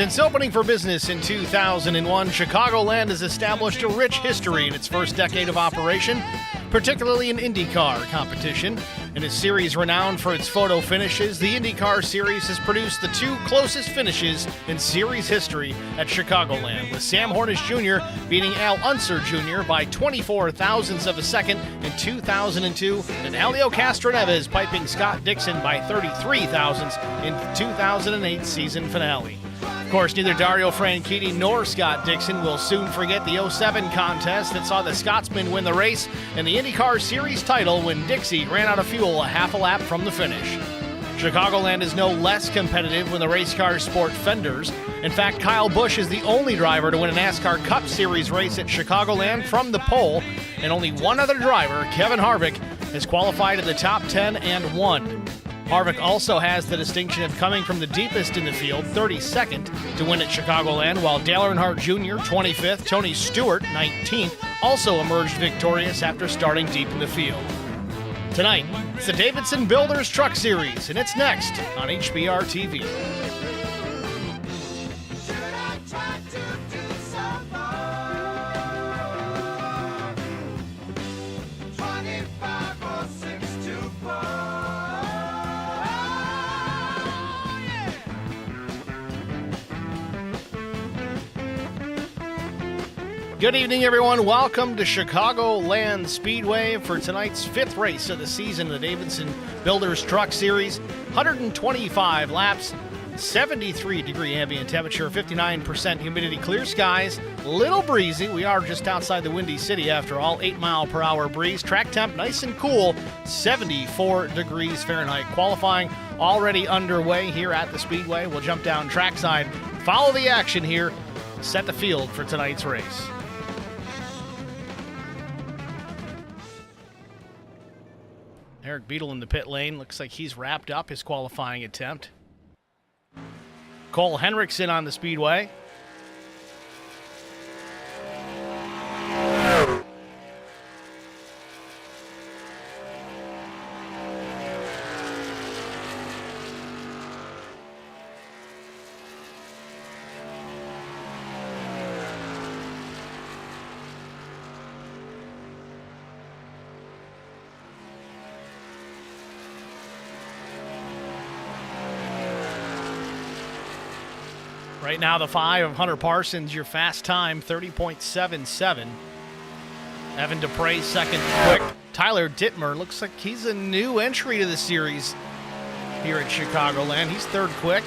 Since opening for business in 2001, Chicagoland has established a rich history in its first decade of operation, particularly in IndyCar competition. In a series renowned for its photo finishes, the IndyCar Series has produced the two closest finishes in series history at Chicagoland, with Sam Hornish Jr. beating Al Unser Jr. by 24 thousandths of a second in 2002, and Helio Castroneves piping Scott Dixon by 33 thousandths in 2008 season finale. Of course, neither Dario Franchitti nor Scott Dixon will soon forget the 07 contest that saw the Scotsman win the race and the IndyCar Series title when Dixie ran out of fuel a half a lap from the finish. Chicagoland is no less competitive when the race cars sport fenders. In fact, Kyle Busch is the only driver to win a NASCAR Cup Series race at Chicagoland from the pole, and only one other driver, Kevin Harvick, has qualified in the top 10 and won. Harvick also has the distinction of coming from the deepest in the field, 32nd, to win at Chicagoland, while Dale Earnhardt Jr., 25th, Tony Stewart, 19th, also emerged victorious after starting deep in the field. Tonight, it's the Davidson Builders Truck Series, and it's next on HBR TV. Good evening, everyone. Welcome to Chicagoland Speedway for tonight's fifth race of the season of the Davidson Builders Truck Series. 125 laps, 73-degree ambient temperature, 59% humidity, clear skies, little breezy. We are just outside the Windy City after all, 8-mile-per-hour breeze. Track temp nice and cool, 74 degrees Fahrenheit. Qualifying already underway here at the Speedway. We'll jump down trackside, follow the action here, set the field for tonight's race. Eric Beadle in the pit lane. Looks like he's wrapped up his qualifying attempt. Cole Henriksen on the speedway. Right now, the 5 of Hunter Parsons, your fast time, 30.77. Evan Dupre, second quick. Tyler Dittmer looks like he's a new entry to the series here at Chicagoland. He's third quick.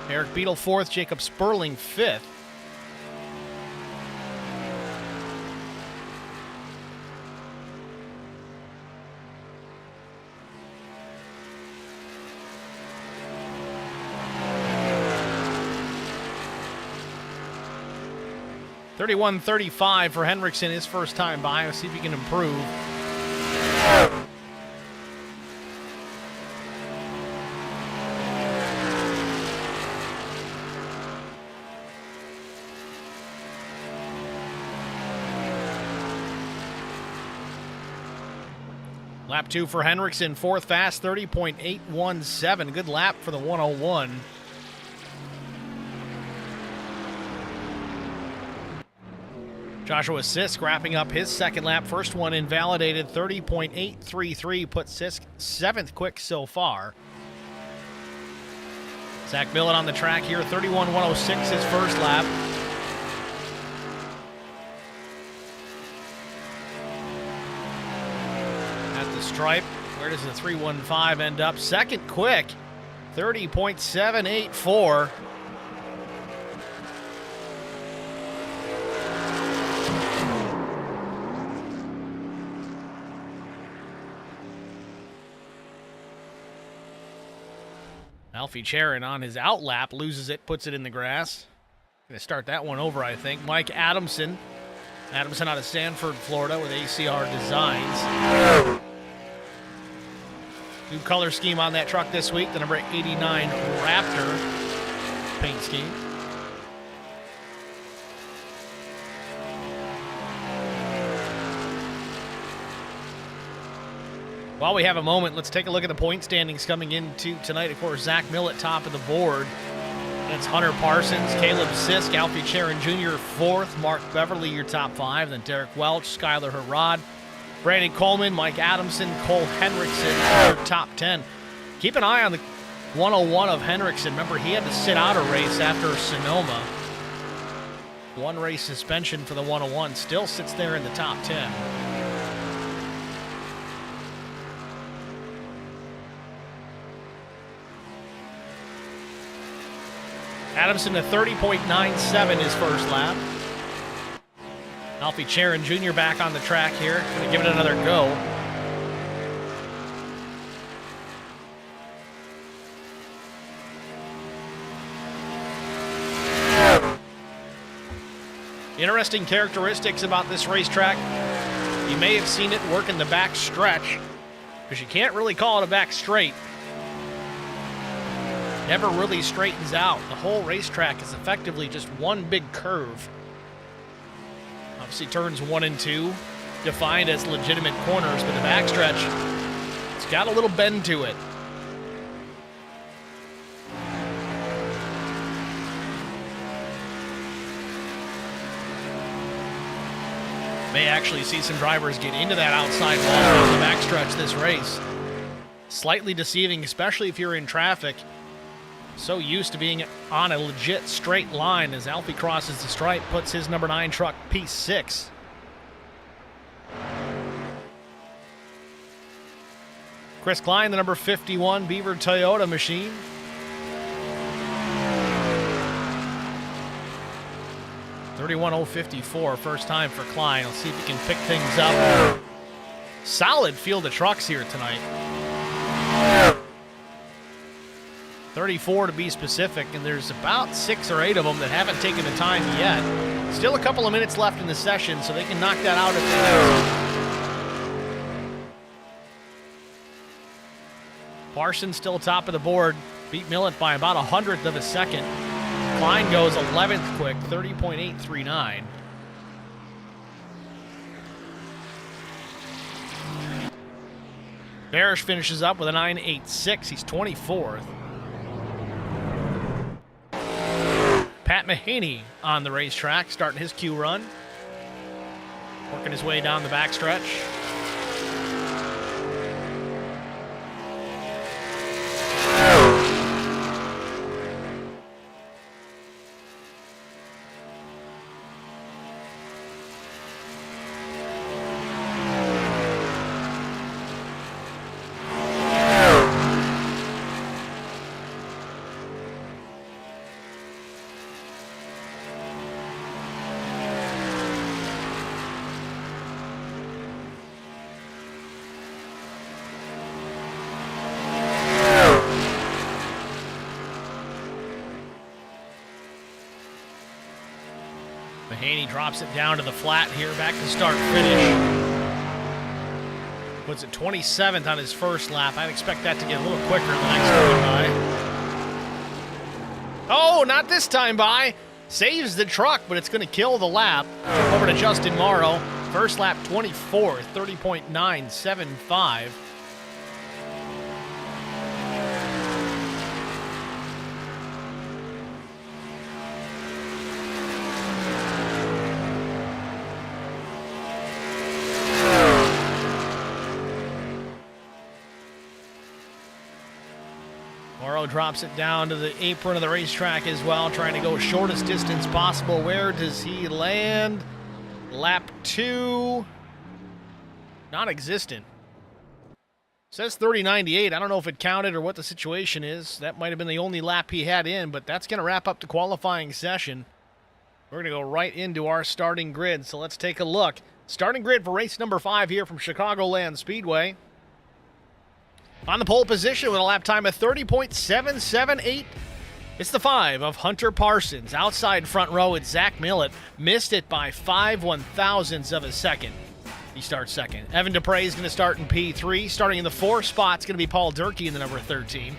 Eric Beadle, fourth. Jacob Sperling, fifth. .31.35 for Henriksen, his first time by. Let's see if he can improve. Lap 2 for Henriksen, fourth fast, 30.817. Good lap for the 101. Joshua Sisk wrapping up his second lap. First one invalidated, 30.833. Put Sisk seventh quick so far. Zach Millen on the track here, 31.106 his first lap. At the stripe, where does the 315 end up? Second quick, 30.784. Alfie Charon on his out lap loses it, puts it in the grass. Going to start that one over, I think. Mike Adamson. Adamson out of Sanford, Florida with ACR Designs. New color scheme on that truck this week, the number 89 Raptor paint scheme. While we have a moment, let's take a look at the point standings coming into tonight. Of course, Zach Millett top of the board. That's Hunter Parsons, Caleb Sisk, Alfie Charon Jr. 4th, Mark Beverly your top 5, then Derek Welch, Skylar Harrod, Brandon Coleman, Mike Adamson, Cole Henriksen your top 10. Keep an eye on the 101 of Henriksen. Remember, he had to sit out a race after Sonoma. 1 race suspension for the 101. Still sits there in the top 10. Adamson to 30.97 his first lap. Alfie Charon Jr. back on the track here. Going to give it another go. Interesting characteristics about this racetrack. You may have seen it work in the back stretch, because you can't really call it a back straight. Never really straightens out. The whole racetrack is effectively just one big curve. Obviously turns 1 and 2 defined as legitimate corners, but the backstretch, it's got a little bend to it. May actually see some drivers get into that outside wall on the backstretch this race. Slightly deceiving, especially if you're in traffic. So used to being on a legit straight line as Alfie crosses the stripe, puts his number 9 truck P6. Chris Klein, the number 51 Beaver Toyota machine. .31054, first time for Klein. Let's see if he can pick things up. Solid field of trucks here tonight. 34 to be specific, and there's about 6 or 8 of them that haven't taken the time yet. Still a couple of minutes left in the session, so they can knock that out if they want. Parsons still top of the board. Beat Millett by about 100th of a second. Klein goes 11th quick, 30.839. Barish finishes up with a 9.86. He's 24th. Pat Mahaney on the racetrack, starting his Q run. Working his way down the backstretch. Mahaney drops it down to the flat here, back to start finish. Puts it 27th on his first lap. I'd expect that to get a little quicker the next time by. Oh, not this time by. Saves the truck, but it's going to kill the lap. Over to Justin Morrow. First lap 24th, 30.975. Drops it down to the apron of the racetrack as well, trying to go shortest distance possible. Where does he land? Lap 2. Non-existent. Says 30.98. I don't know if it counted or what the situation is. That might have been the only lap he had in, but that's going to wrap up the qualifying session. We're going to go right into our starting grid, so let's take a look. Starting grid for race number 5 here from Chicagoland Speedway. On the pole position with a lap time of 30.778. It's the 5 of Hunter Parsons. Outside front row, it's Zach Millett. Missed it by 5 1/1000ths of a second. He starts second. Evan Dupre is going to start in P3. Starting in the 4 spot, it's going to be Paul Durkee in the number 13.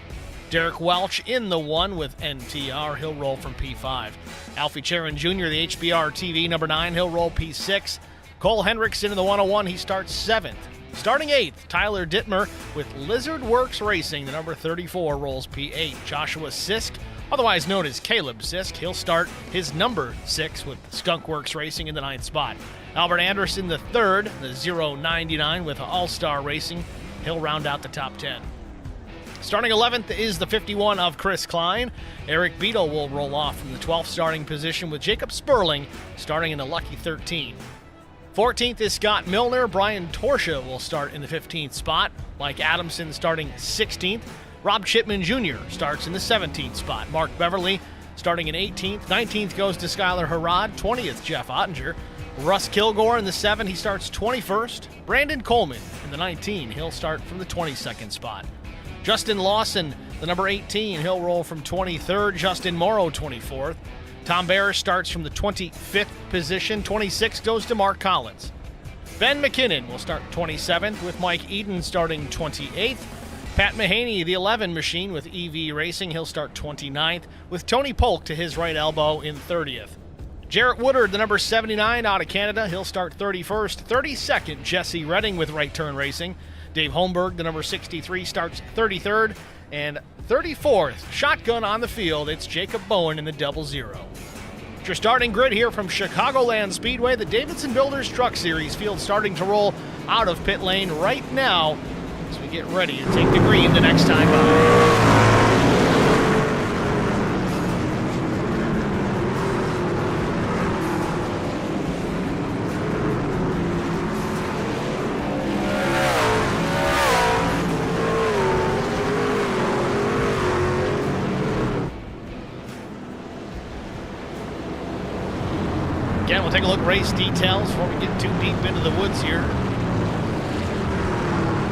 Derek Welch in the 1 with NTR. He'll roll from P5. Alfie Charon Jr., the HBR TV, number 9. He'll roll P6. Cole Henriksen in the 101. He starts 7th. Starting 8th, Tyler Dittmer with Lizard Works Racing. The number 34 rolls P8. Joshua Sisk otherwise known as Caleb Sisk. He'll start his number 6 with Skunk Works Racing in the 9th spot. Albert Anderson, the 3rd, the 099 with All-Star Racing. He'll round out the top 10. Starting 11th is the 51 of Chris Klein. Eric Beadle will roll off from the 12th starting position with Jacob Sperling starting in the lucky 13. 14th is Scott Milner. Brian Torsha will start in the 15th spot. Mike Adamson starting 16th. Rob Chipman Jr. starts in the 17th spot. Mark Beverly starting in 18th. 19th goes to Skylar Harrod. 20th, Jeff Ottinger. Russ Kilgore in the 7, he starts 21st. Brandon Coleman in the 19, he'll start from the 22nd spot. Justin Lawson, the number 18, he'll roll from 23rd. Justin Morrow, 24th. Tom Barris starts from the 25th position. 26th goes to Mark Collins. Ben McKinnon will start 27th with Mike Eden starting 28th. Pat Mahaney, the 11 machine with EV Racing, he'll start 29th with Tony Polk to his right elbow in 30th. Jarrett Woodard, the number 79 out of Canada, he'll start 31st. 32nd, Jesse Redding with Right Turn Racing. Dave Holmberg, the number 63, starts 33rd. And 34th, shotgun on the field, it's Jacob Bowen in the 00. It's your starting grid here from Chicagoland Speedway. The Davidson Builders Truck Series field starting to roll out of pit lane right now as we get ready to take the green the next time by. Again, we'll take a look at race details before we get too deep into the woods here.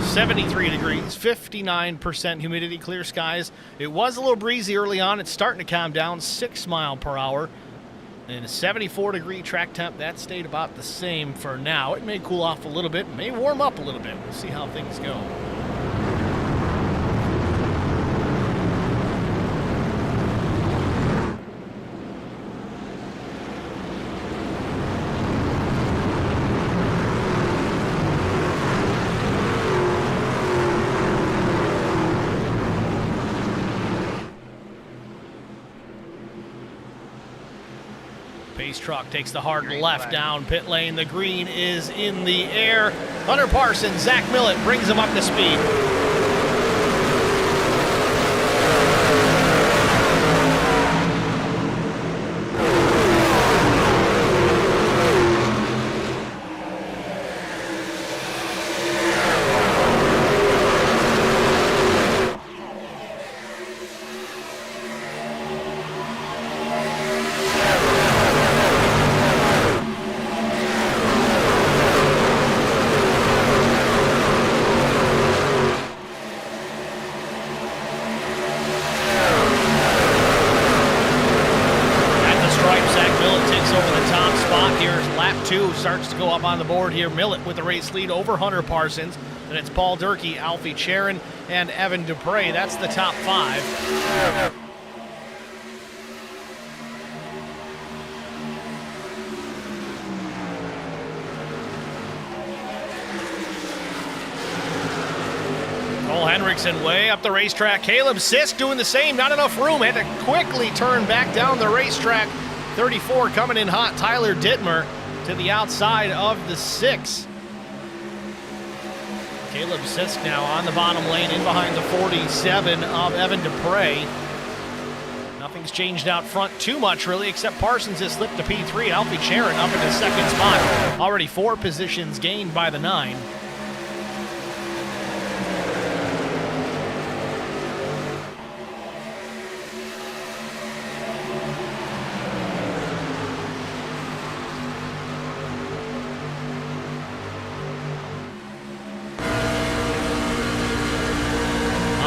73 degrees, 59% humidity, clear skies. It was a little breezy early on. It's starting to calm down, 6 miles per hour. And a 74-degree track temp, that stayed about the same for now. It may cool off a little bit, may warm up a little bit. We'll see how things go. Pace truck takes the hard left down pit lane. The green is in the air. Hunter Parsons, Zach Millett brings him up to speed. Starts to go up on the board here. Millett with the race lead over Hunter Parsons. Then it's Paul Durkee, Alfie Charon, and Evan Dupre. That's the top 5. Cole Henriksen way up the racetrack. Caleb Sisk doing the same. Not enough room. Had to quickly turn back down the racetrack. 34 coming in hot. Tyler Dittmer to the outside of the 6. Caleb Sisk now on the bottom lane in behind the 47 of Evan Dupre. Nothing's changed out front too much really, except Parsons has slipped to P3. Alfie Charon up in the 2nd spot. Already 4 positions gained by the 9.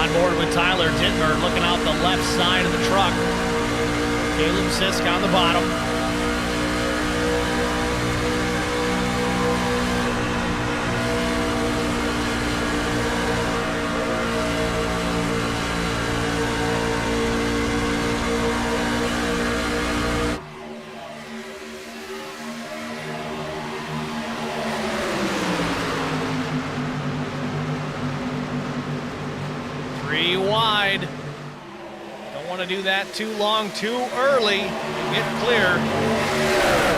Board with Tyler Dittmer looking out the left side of the truck. Caleb Sisk on the bottom. Wide. Don't want to do that too long, too early. Get clear.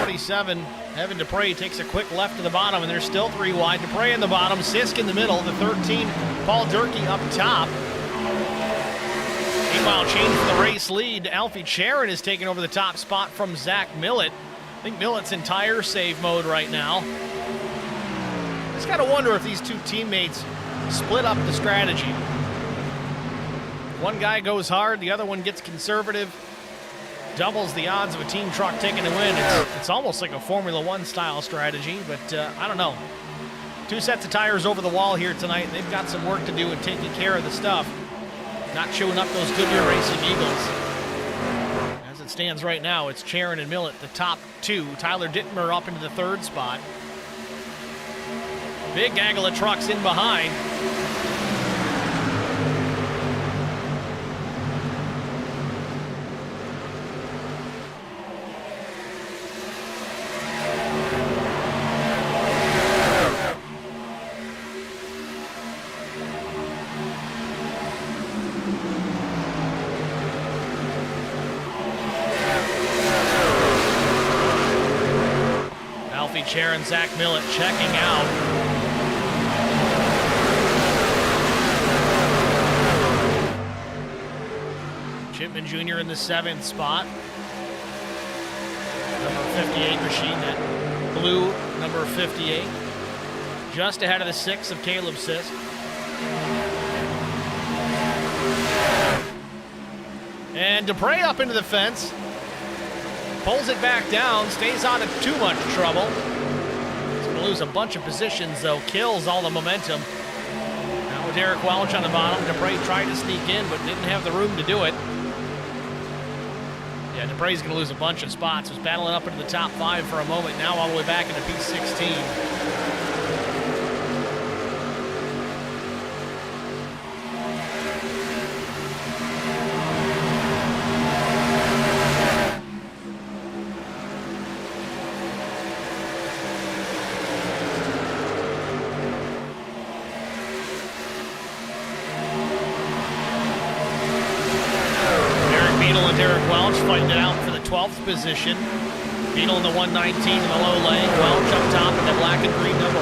47. Evan Dupre takes a quick left to the bottom, and there's still 3 wide. Dupre in the bottom, Sisk in the middle, the 13, Paul Durkee up top. Meanwhile, changing the race lead, Alfie Charon is taking over the top spot from Zach Millett. I think Millett's in tire save mode right now. Just got to wonder if these two teammates split up the strategy. One guy goes hard, the other one gets conservative. Doubles the odds of a team truck taking the win. It's almost like a Formula One style strategy, but I don't know. 2 sets of tires over the wall here tonight. They've got some work to do in taking care of the stuff. Not chewing up those Goodyear Racing Eagles. As it stands right now, it's Charon and Millett, the top 2. Tyler Dittmer up into the 3rd spot. Big gaggle of trucks in behind. Charon, Zach Millett checking out. Chipman Jr. in the 7th spot. Number 58 machine, that blue number 58. Just ahead of the 6 of Caleb Sisk. And Dupre up into the fence. Pulls it back down, stays out of too much trouble. He's going to lose a bunch of positions, though. Kills all the momentum. Now with Derek Welch on the bottom. Dupre tried to sneak in, but didn't have the room to do it. Yeah, Dupre's going to lose a bunch of spots. Was battling up into the top 5 for a moment. Now all the way back into P16. Fighting it out for the 12th position. Beetle in the 119 in the low lane. Welch up top in the black and green number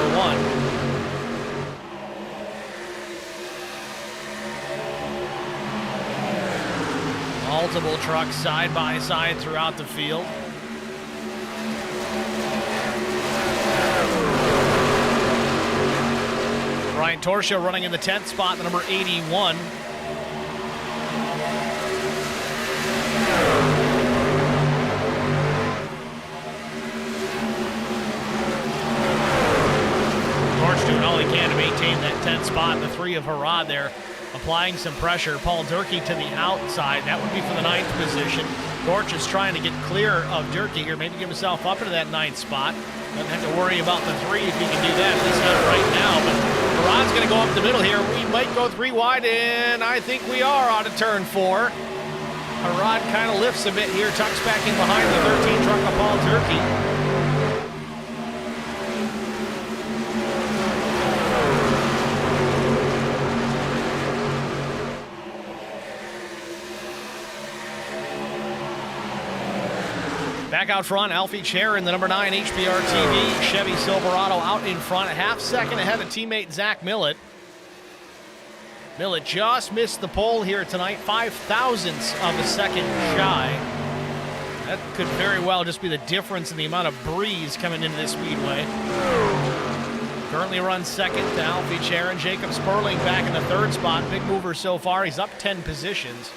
1. Multiple trucks side by side throughout the field. Ryan Torsha running in the 10th spot, the number 81. Doing all he can to maintain that 10th spot. The 3 of Harad there applying some pressure. Paul Durkee to the outside. That would be for the 9th position. Dorch is trying to get clear of Durkee here, maybe get himself up into that 9th spot. Doesn't have to worry about the 3 if he can do that, at least not right now. But Harad's going to go up the middle here. We might go 3 wide, and I think we are out of turn 4. Harad kind of lifts a bit here, tucks back in behind the 13 truck of Paul Durkee. Back out front, Alfie Charon, the number 9 HBR TV Chevy Silverado out in front, a half second ahead of teammate Zach Millett. Millett just missed the pole here tonight, 0.005 of a second shy. That could very well just be the difference in the amount of breeze coming into this speedway. Currently runs second to Alfie Charon. Jacob Sperling back in the 3rd spot. Big mover so far. He's up 10 positions.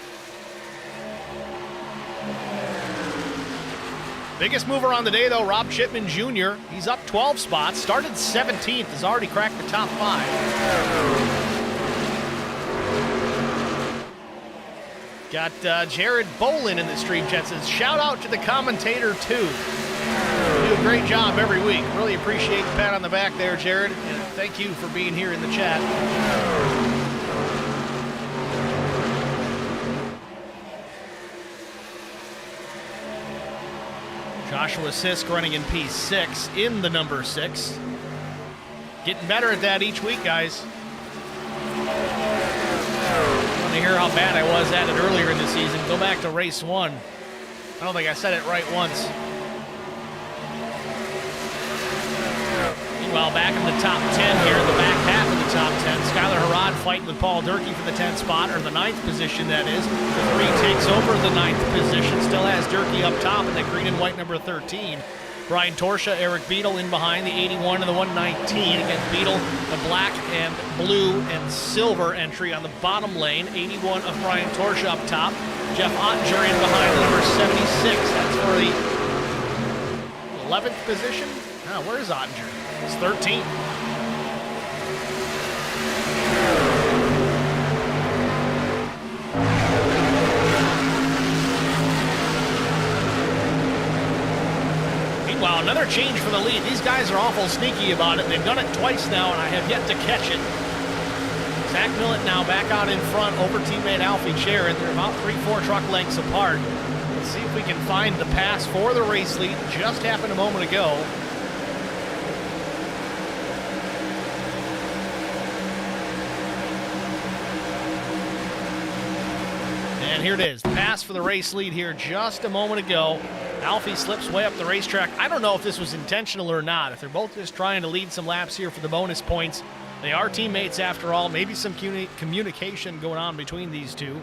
Biggest mover on the day, though, Rob Chipman Jr. He's up 12 spots. Started 17th. Has already cracked the top 5. Got Jared Bolin in the stream chat. Says, shout out to the commentator, too. You do a great job every week. Really appreciate the pat on the back there, Jared. And thank you for being here in the chat. Joshua Sisk running in P6 in the number 6. Getting better at that each week, guys. Want to hear how bad I was at it earlier in the season? Go back to race 1. I don't think I said it right once. Meanwhile, back in the top 10 here, the back half of the top 10, Skylar Harrod fighting with Paul Durkee for the 10th spot, or the 9th position, that is. The 3 takes over the 9th position, still has Durkee up top in the green and white number 13. Brian Torsha, Eric Beadle in behind the 81 and the 119. Against Beadle, the black and blue and silver entry on the bottom lane. 81 of Brian Torsha up top. Jeff Ottinger in behind the number 76. That's for the 11th position. Oh, where is Ottinger? It's 13th. Wow, another change for the lead. These guys are awful sneaky about it. They've done it twice now, and I have yet to catch it. Zach Millett now back out in front over teammate Alfie Sharon. They're about 3-4 truck lengths apart. Let's see if we can find the pass for the race lead. Just happened a moment ago. And here it is. Pass for the race lead here just a moment ago. Alfie slips way up the racetrack. I don't know if this was intentional or not. If they're both just trying to lead some laps here for the bonus points. They are teammates after all. Maybe some communication going on between these two.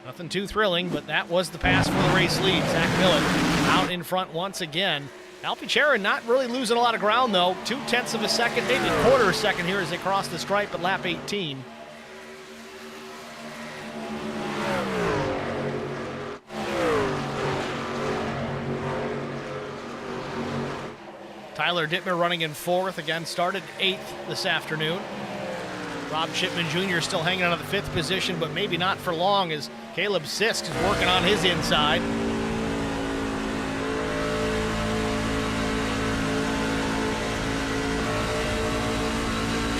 Nothing too thrilling, but that was the pass for the race lead. Zach Millett out in front once again. Alfie Sharon not really losing a lot of ground though. 0.2 of a second, maybe a quarter of a second here as they cross the stripe at lap 18. Tyler Dittmer running in 4th, again started 8th this afternoon. Rob Chipman Jr. still hanging out of the 5th position, but maybe not for long as Caleb Sisk is working on his inside.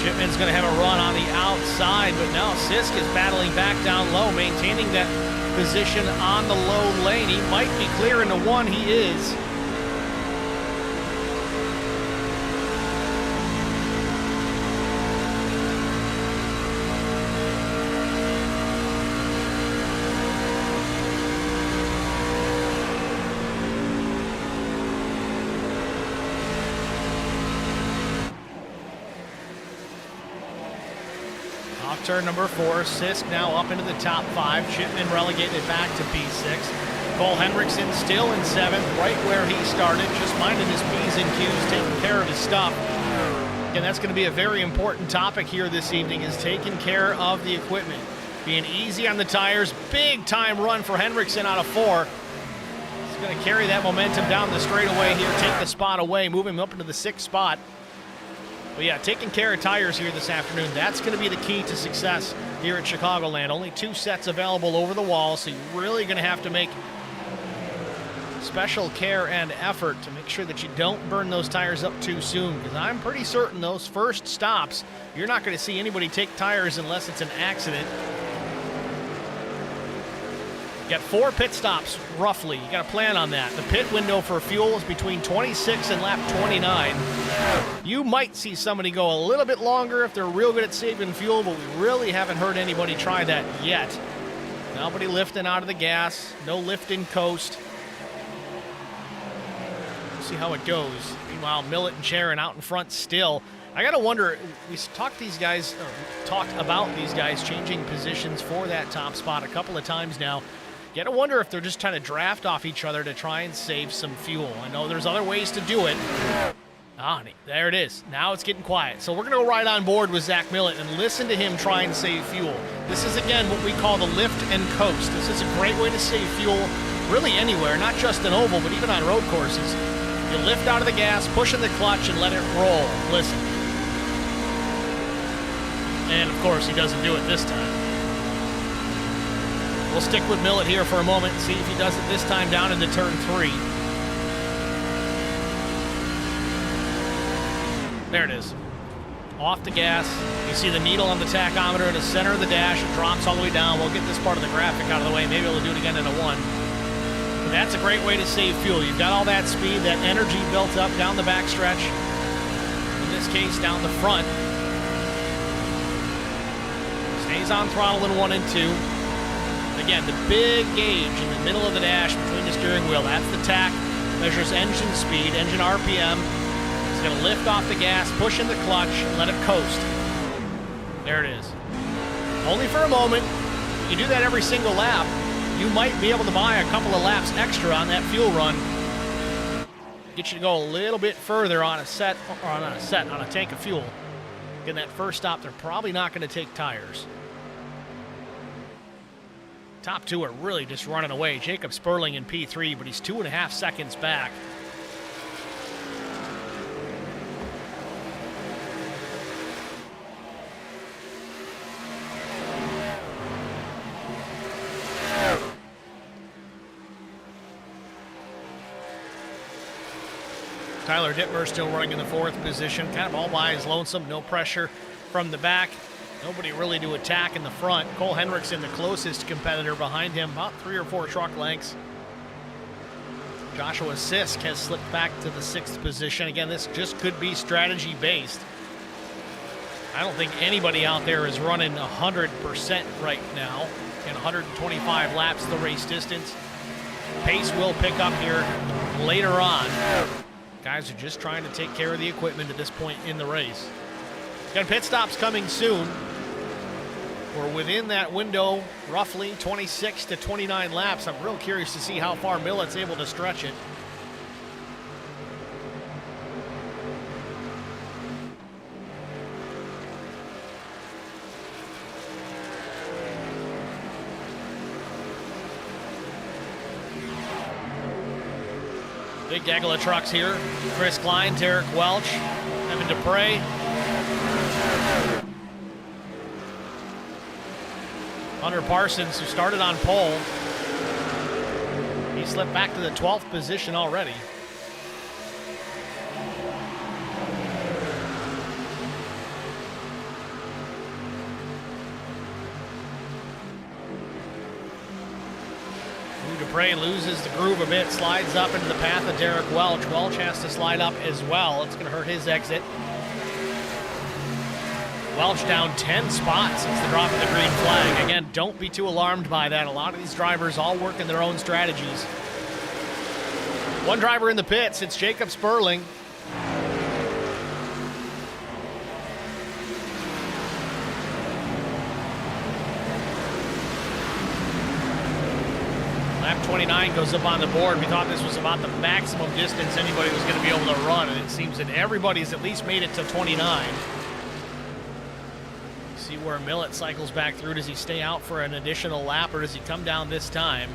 Chipman's going to have a run on the outside, but now Sisk is battling back down low, maintaining that position on the low lane. He might be clear into 1, he is. Turn number 4, Sisk now up into the top 5. Chipman relegated back to P6. Cole Hendrickson still in 7th, right where he started, just minding his P's and Q's, taking care of his stuff. Again, that's going to be a very important topic here this evening, is taking care of the equipment. Being easy on the tires, big time run for Hendrickson out of 4. He's going to carry that momentum down the straightaway here, take the spot away, move him up into the 6th spot. But yeah, taking care of tires here this afternoon, that's going to be the key to success here at Chicagoland. Only 2 sets available over the wall, so you're really going to have to make special care and effort to make sure that you don't burn those tires up too soon, because I'm pretty certain those first stops, you're not going to see anybody take tires unless it's an accident. You got 4 pit stops, roughly. You got to plan on that. The pit window for fuel is between 26 and lap 29. You might see somebody go a little bit longer if they're real good at saving fuel, but we really haven't heard anybody try that yet. Nobody lifting out of the gas, no lift in coast. We'll see how it goes. Meanwhile, Millett and Sharon out in front still. I got to wonder, we talked about these guys changing positions for that top spot a couple of times now. You got to wonder if they're just trying to draft off each other to try and save some fuel. I know there's other ways to do it. Ah, there it is. Now it's getting quiet. So we're going to go right on board with Zach Millett and listen to him try and save fuel. This is, again, what we call the lift and coast. This is a great way to save fuel really anywhere, not just an oval, but even on road courses. You lift out of the gas, push in the clutch, and let it roll. Listen. And, of course, he doesn't do it this time. We'll stick with Millett here for a moment and see if he does it this time down into turn 3. There it is. Off the gas. You see the needle on the tachometer in the center of the dash. It drops all the way down. We'll get this part of the graphic out of the way. Maybe we'll do it again in a 1. But that's a great way to save fuel. You've got all that speed, that energy built up down the backstretch. In this case, down the front. Stays on throttle in 1 and 2. Again, the big gauge in the middle of the dash between the steering wheel, that's the tach. Measures engine speed, engine RPM. It's going to lift off the gas, push in the clutch, and let it coast. There it is. Only for a moment. You do that every single lap, you might be able to buy a couple of laps extra on that fuel run. Get you to go a little bit further on a tank of fuel. Getting that first stop, they're probably not going to take tires. Top two are really just running away. Jacob Sperling in P3, but he's 2.5 seconds back. Tyler Dittmer still running in the 4th position, kind of all by his lonesome, no pressure from the back. Nobody really to attack in the front. Cole Henriksen, the closest competitor behind him, about 3 or 4 truck lengths. Joshua Sisk has slipped back to the 6th position. Again, this just could be strategy-based. I don't think anybody out there is running 100% right now. In 125 laps the race distance. Pace will pick up here later on. Guys are just trying to take care of the equipment at this point in the race. Again, pit stops coming soon. We're within that window, roughly 26 to 29 laps. I'm real curious to see how far Millett's able to stretch it. Big gaggle of trucks here. Chris Klein, Derek Welch, Evan Dupre. Hunter Parsons, who started on pole. He slipped back to the 12th position already. Dupre loses the groove a bit, slides up into the path of Derek Welch. Welch has to slide up as well. It's going to hurt his exit. Welch down 10 spots since the drop of the green flag. Again, don't be too alarmed by that. A lot of these drivers all working their own strategies. One driver in the pits, it's Jacob Sperling. Lap 29 goes up on the board. We thought this was about the maximum distance anybody was going to be able to run, and it seems that everybody's at least made it to 29. See where Millett cycles back through. Does he stay out for an additional lap, or does he come down this time?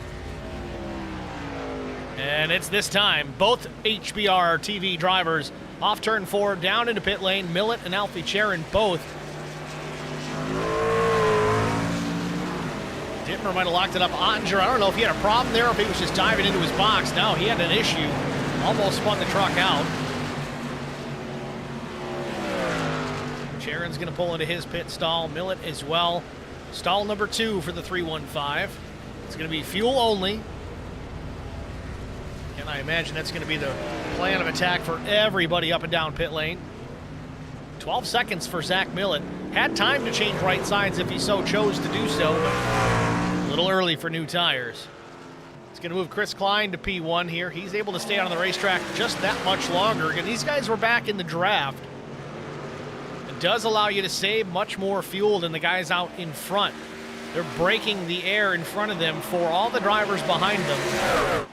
And it's this time. Both HBR TV drivers off turn 4, down into pit lane. Millett and Alfie Charon both. Dittmer might have locked it up. Ottinger, I don't know if he had a problem there or if he was just diving into his box. No, he had an issue. Almost spun the truck out. Charon's going to pull into his pit stall. Millett as well. Stall number 2 for the 315. It's going to be fuel only. And I imagine that's going to be the plan of attack for everybody up and down pit lane. 12 seconds for Zach Millett. Had time to change right sides if he so chose to do so, but a little early for new tires. It's going to move Chris Klein to P1 here. He's able to stay on the racetrack just that much longer. Again, these guys were back in the draft. It does allow you to save much more fuel than the guys out in front. They're breaking the air in front of them for all the drivers behind them.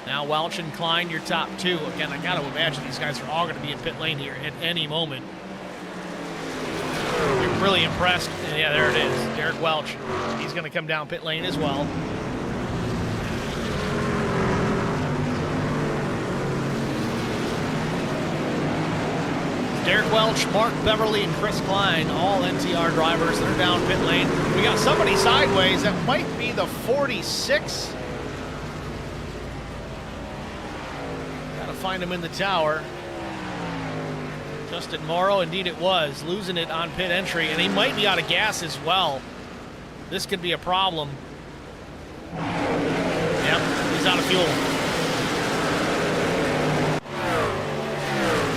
Now Welch and Klein, your top 2. Again, I got to imagine these guys are all going to be in pit lane here at any moment. You're really impressed. And yeah, there it is. Derek Welch. He's going to come down pit lane as well. Derek Welch, Mark Beverly, and Chris Klein, all NTR drivers that are down pit lane. We got somebody sideways. That might be the 46. Find him in the tower. Justin Morrow, indeed it was, losing it on pit entry, and he might be out of gas as well. This could be a problem. Yep, he's out of fuel.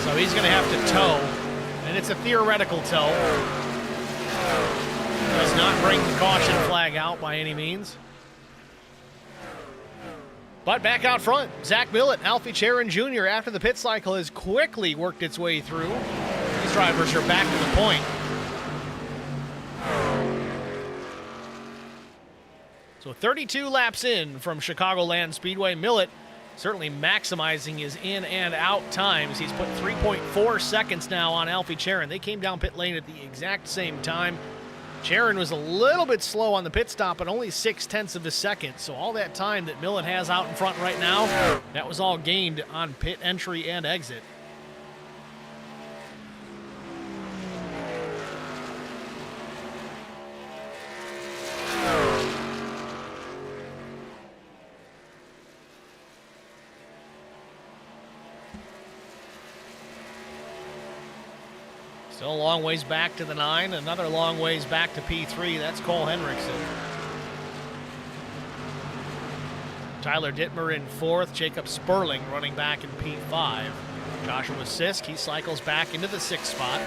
So he's going to have to tow. And and it's a theoretical tow. Does not bring the caution flag out by any means. But back out front, Zach Millett, Alfie Charon Jr. after the pit cycle has quickly worked its way through. These drivers are back to the point. So 32 laps in from Chicagoland Speedway. Millett certainly maximizing his in and out times. He's put 3.4 seconds now on Alfie Charon. They came down pit lane at the exact same time. Charon was a little bit slow on the pit stop, but only 0.6 of a second. So all that time that Millett has out in front right now, that was all gained on pit entry and exit. Still a long ways back to the 9, another long ways back to P3. That's Cole Henriksen. Tyler Dittmer in 4th, Jacob Sperling running back in P5. Joshua Sisk, he cycles back into the 6th spot.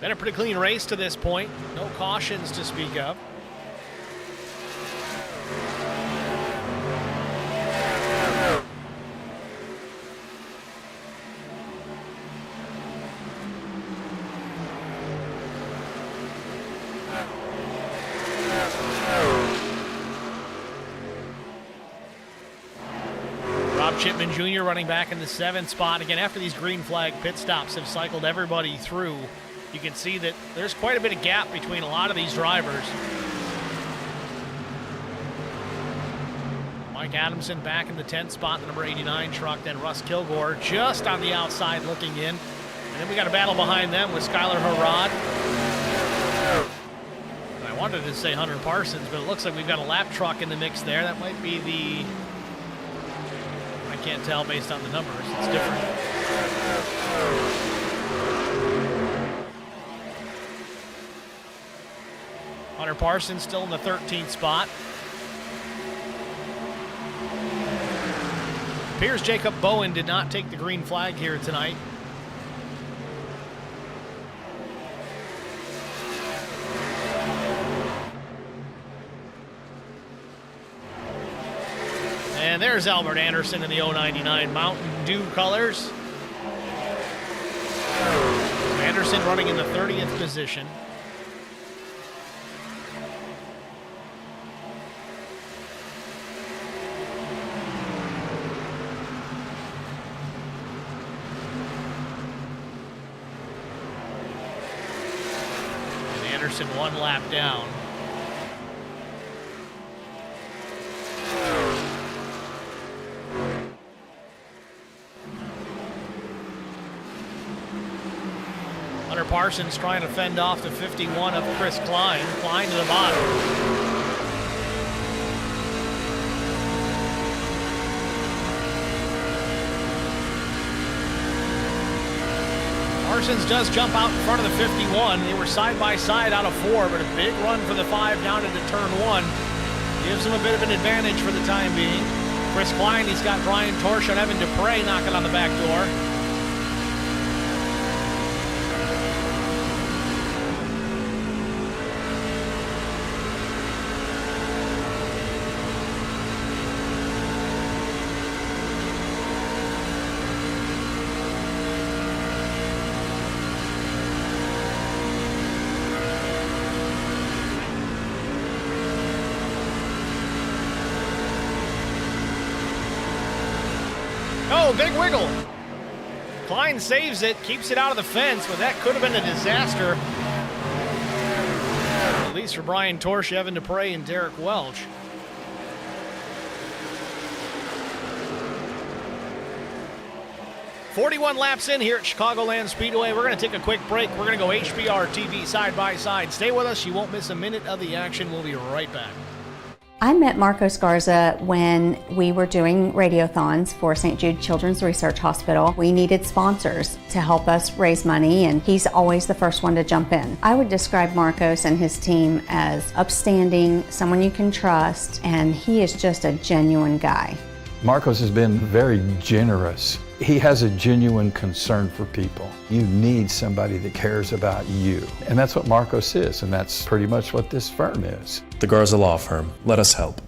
Been a pretty clean race to this point. No cautions to speak of. Rob Chipman Jr. running back in the 7th spot. Again, after these green flag pit stops have cycled everybody through, you can see that there's quite a bit of gap between a lot of these drivers. Mike Adamson back in the 10th spot, the number 89 truck. Then Russ Kilgore just on the outside looking in. And then we got a battle behind them with Skylar Harrod. And I wanted to say Hunter Parsons, but it looks like we've got a lap truck in the mix there. That might be the... I can't tell based on the numbers. It's different. Hunter Parsons still in the 13th spot. Appears Jacob Bowen did not take the green flag here tonight. And there's Albert Anderson in the 099 Mountain Dew colors. Anderson running in the 30th position. Anderson one lap down. Hunter Parsons trying to fend off the 51 of Chris Klein. Klein to the bottom. Parsons does jump out in front of the 51. They were side by side out of 4, but a big run for the 5 down into turn 1. Gives him a bit of an advantage for the time being. Chris Klein, he's got Brian Torsch and Evan Dupre knocking on the back door. Oh, big wiggle. Klein saves it, keeps it out of the fence, but that could have been a disaster. At least for Brian Torsch, Evan Dupre, and Derek Welch. 41 laps in here at Chicagoland Speedway. We're going to take a quick break. We're going to go HBR TV side by side. Stay with us. You won't miss a minute of the action. We'll be right back. I met Marco Scarza when we were doing radiothons for St. Jude Children's Research Hospital. We needed sponsors to help us raise money, and he's always the first one to jump in. I would describe Marcos and his team as upstanding, someone you can trust, and he is just a genuine guy. Marcos has been very generous. He has a genuine concern for people. You need somebody that cares about you. And that's what Marcos is, and that's pretty much what this firm is. The Garza Law Firm. Let us help.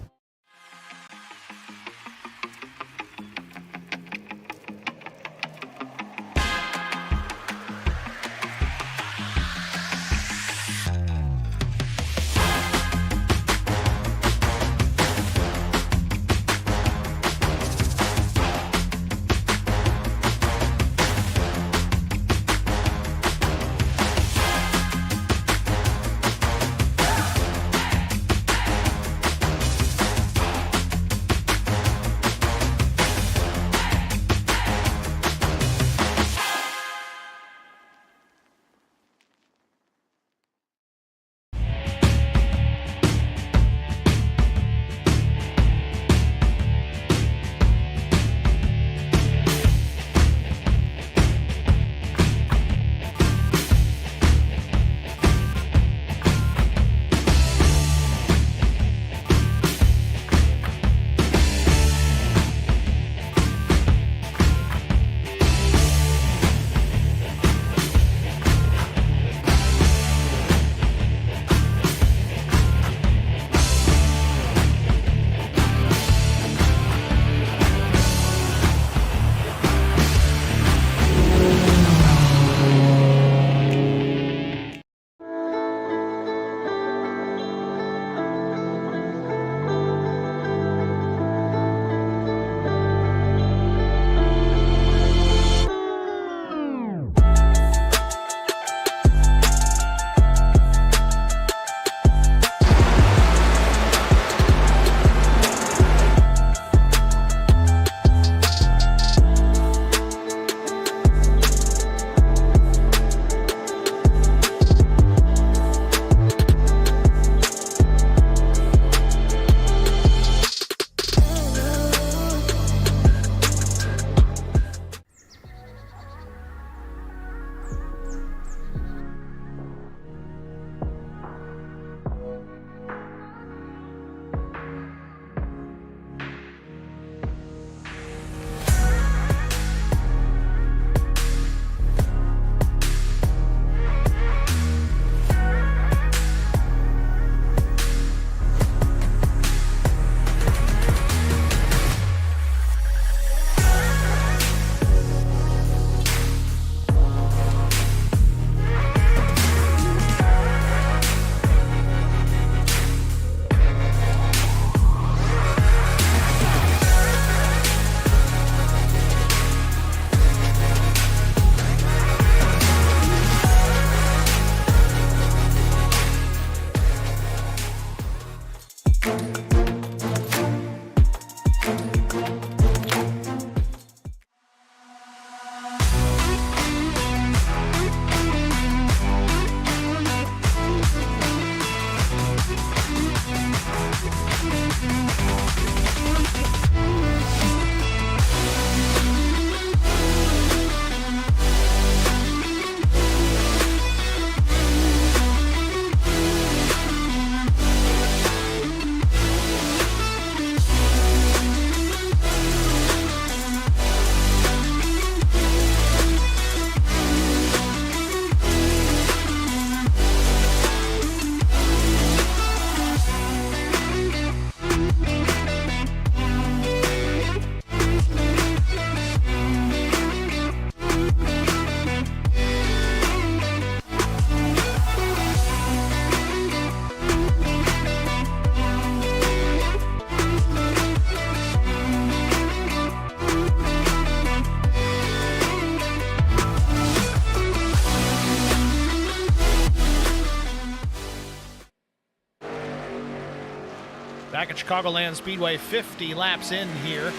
at Chicagoland Speedway, 50 laps in here.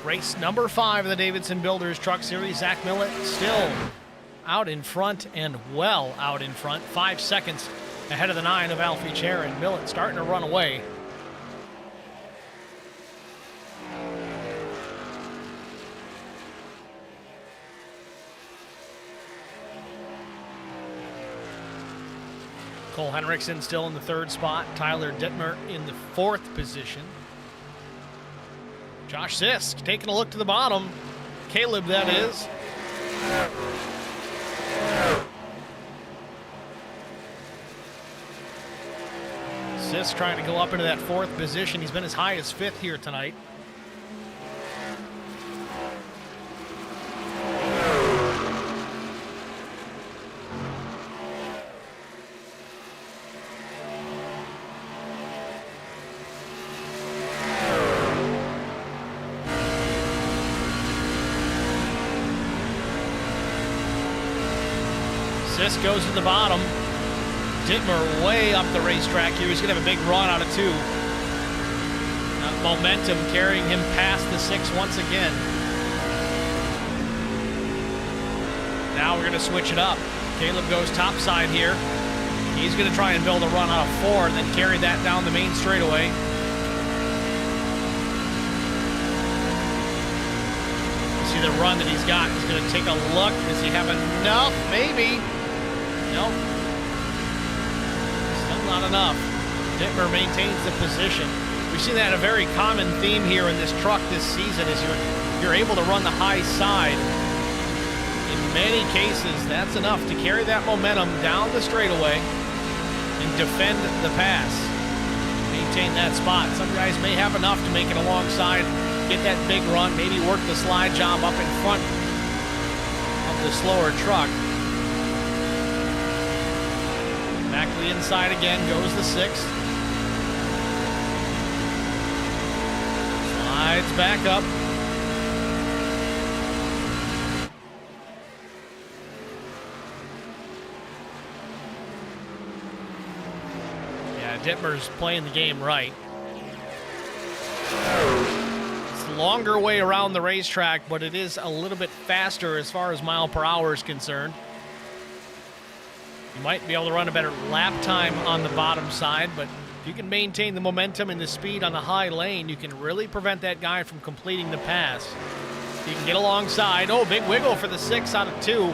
Race number 5 of the Davidson Builders Truck Series. Zach Millett still out in front and well out in front. 5 seconds ahead of the 9 of Alfie Charon. Millett starting to run away. Cole Henriksen still in the 3rd spot. Tyler Dittmer in the 4th position. Josh Sisk taking a look to the bottom. Caleb, that is. Sisk trying to go up into that 4th position. He's been as high as 5th here tonight. Sisk goes to the bottom. Dittmer way up the racetrack here. He's going to have a big run out of 2. Momentum carrying him past the 6 once again. Now we're going to switch it up. Caleb goes topside here. He's going to try and build a run out of 4 and then carry that down the main straightaway. See the run that he's got. He's going to take a look. Does he have enough? Maybe. Nope. Still not enough. Dittmer maintains the position. We've seen that a very common theme here in this truck this season is you're able to run the high side. In many cases, that's enough to carry that momentum down the straightaway and defend the pass. Maintain that spot. Some guys may have enough to make it alongside, get that big run, maybe work the slide job up in front of the slower truck. Back to the inside again, goes the 6th. Slides back up. Yeah, Dittmer's playing the game right. It's a longer way around the racetrack, but it is a little bit faster as far as mile per hour is concerned. You might be able to run a better lap time on the bottom side, but if you can maintain the momentum and the speed on the high lane, you can really prevent that guy from completing the pass. You can get alongside. Oh, big wiggle for the 6 out of 2.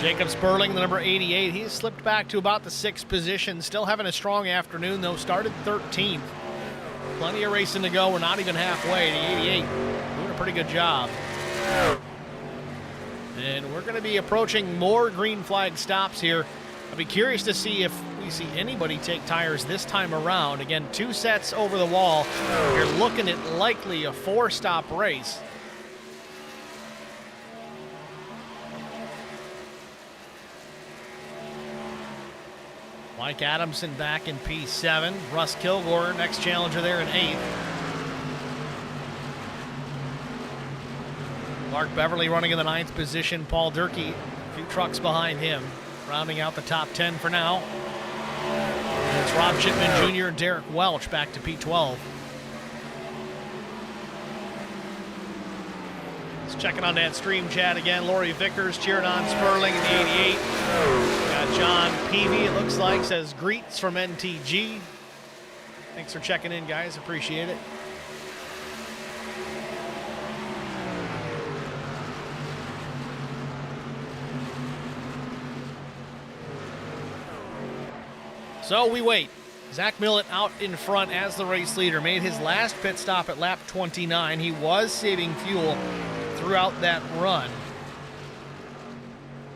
Jacob Sperling, the number 88, he's slipped back to about the 6th position. Still having a strong afternoon, though. Started 13th. Plenty of racing to go. We're not even halfway. The 88 doing a pretty good job. And we're going to be approaching more green flag stops here. I'll be curious to see if we see anybody take tires this time around. Again, 2 sets over the wall. You're looking at likely a 4-stop race. Mike Adamson back in P7. Russ Kilgore, next challenger there in 8th. Mark Beverly running in the 9th position. Paul Durkee, a few trucks behind him, rounding out the top 10 for now. And it's Rob Chipman Jr. and Derek Welch back to P12. Let's check it on that stream chat again. Lori Vickers cheering on Sperling in the 88. Got John Peavy, it looks like, says greets from NTG. Thanks for checking in, guys. Appreciate it. So we wait. Zach Millett out in front as the race leader. Made his last pit stop at lap 29. He was saving fuel throughout that run.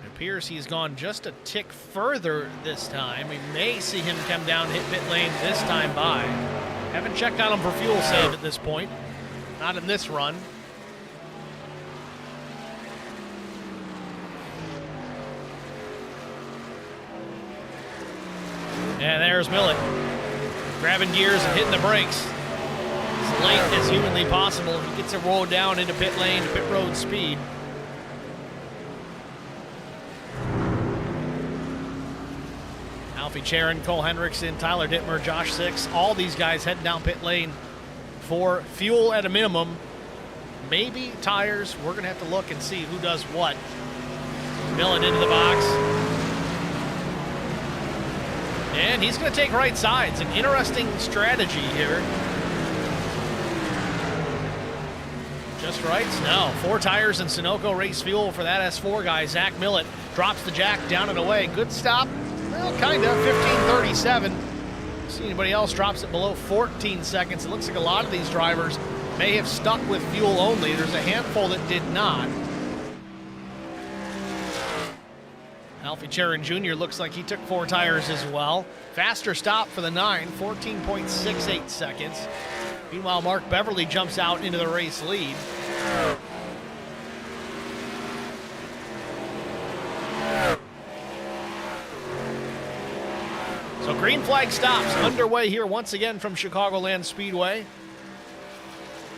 It appears he's gone just a tick further this time. We may see him come down, hit pit lane this time by. Haven't checked on him for fuel save at this point. Not in this run. And there's Millett, grabbing gears and hitting the brakes as late as humanly possible. He gets it rolled down into pit lane to pit road speed. Alfie Charon, Cole Hendrickson, Tyler Dittmer, Josh Six, all these guys heading down pit lane for fuel at a minimum. Maybe tires. We're going to have to look and see who does what. Millett into the box. And he's going to take right sides. An interesting strategy here. Just right? No. 4 tires and Sunoco race fuel for that S4 guy. Zach Millett drops the jack down and away. Good stop. Well, kind of. 15:37. See anybody else drops it below 14 seconds. It looks like a lot of these drivers may have stuck with fuel only. There's a handful that did not. Alfie Charon Jr. looks like he took 4 tires as well. Faster stop for the 9, 14.68 seconds. Meanwhile, Mark Beverly jumps out into the race lead. So green flag stops underway here once again from Chicagoland Speedway.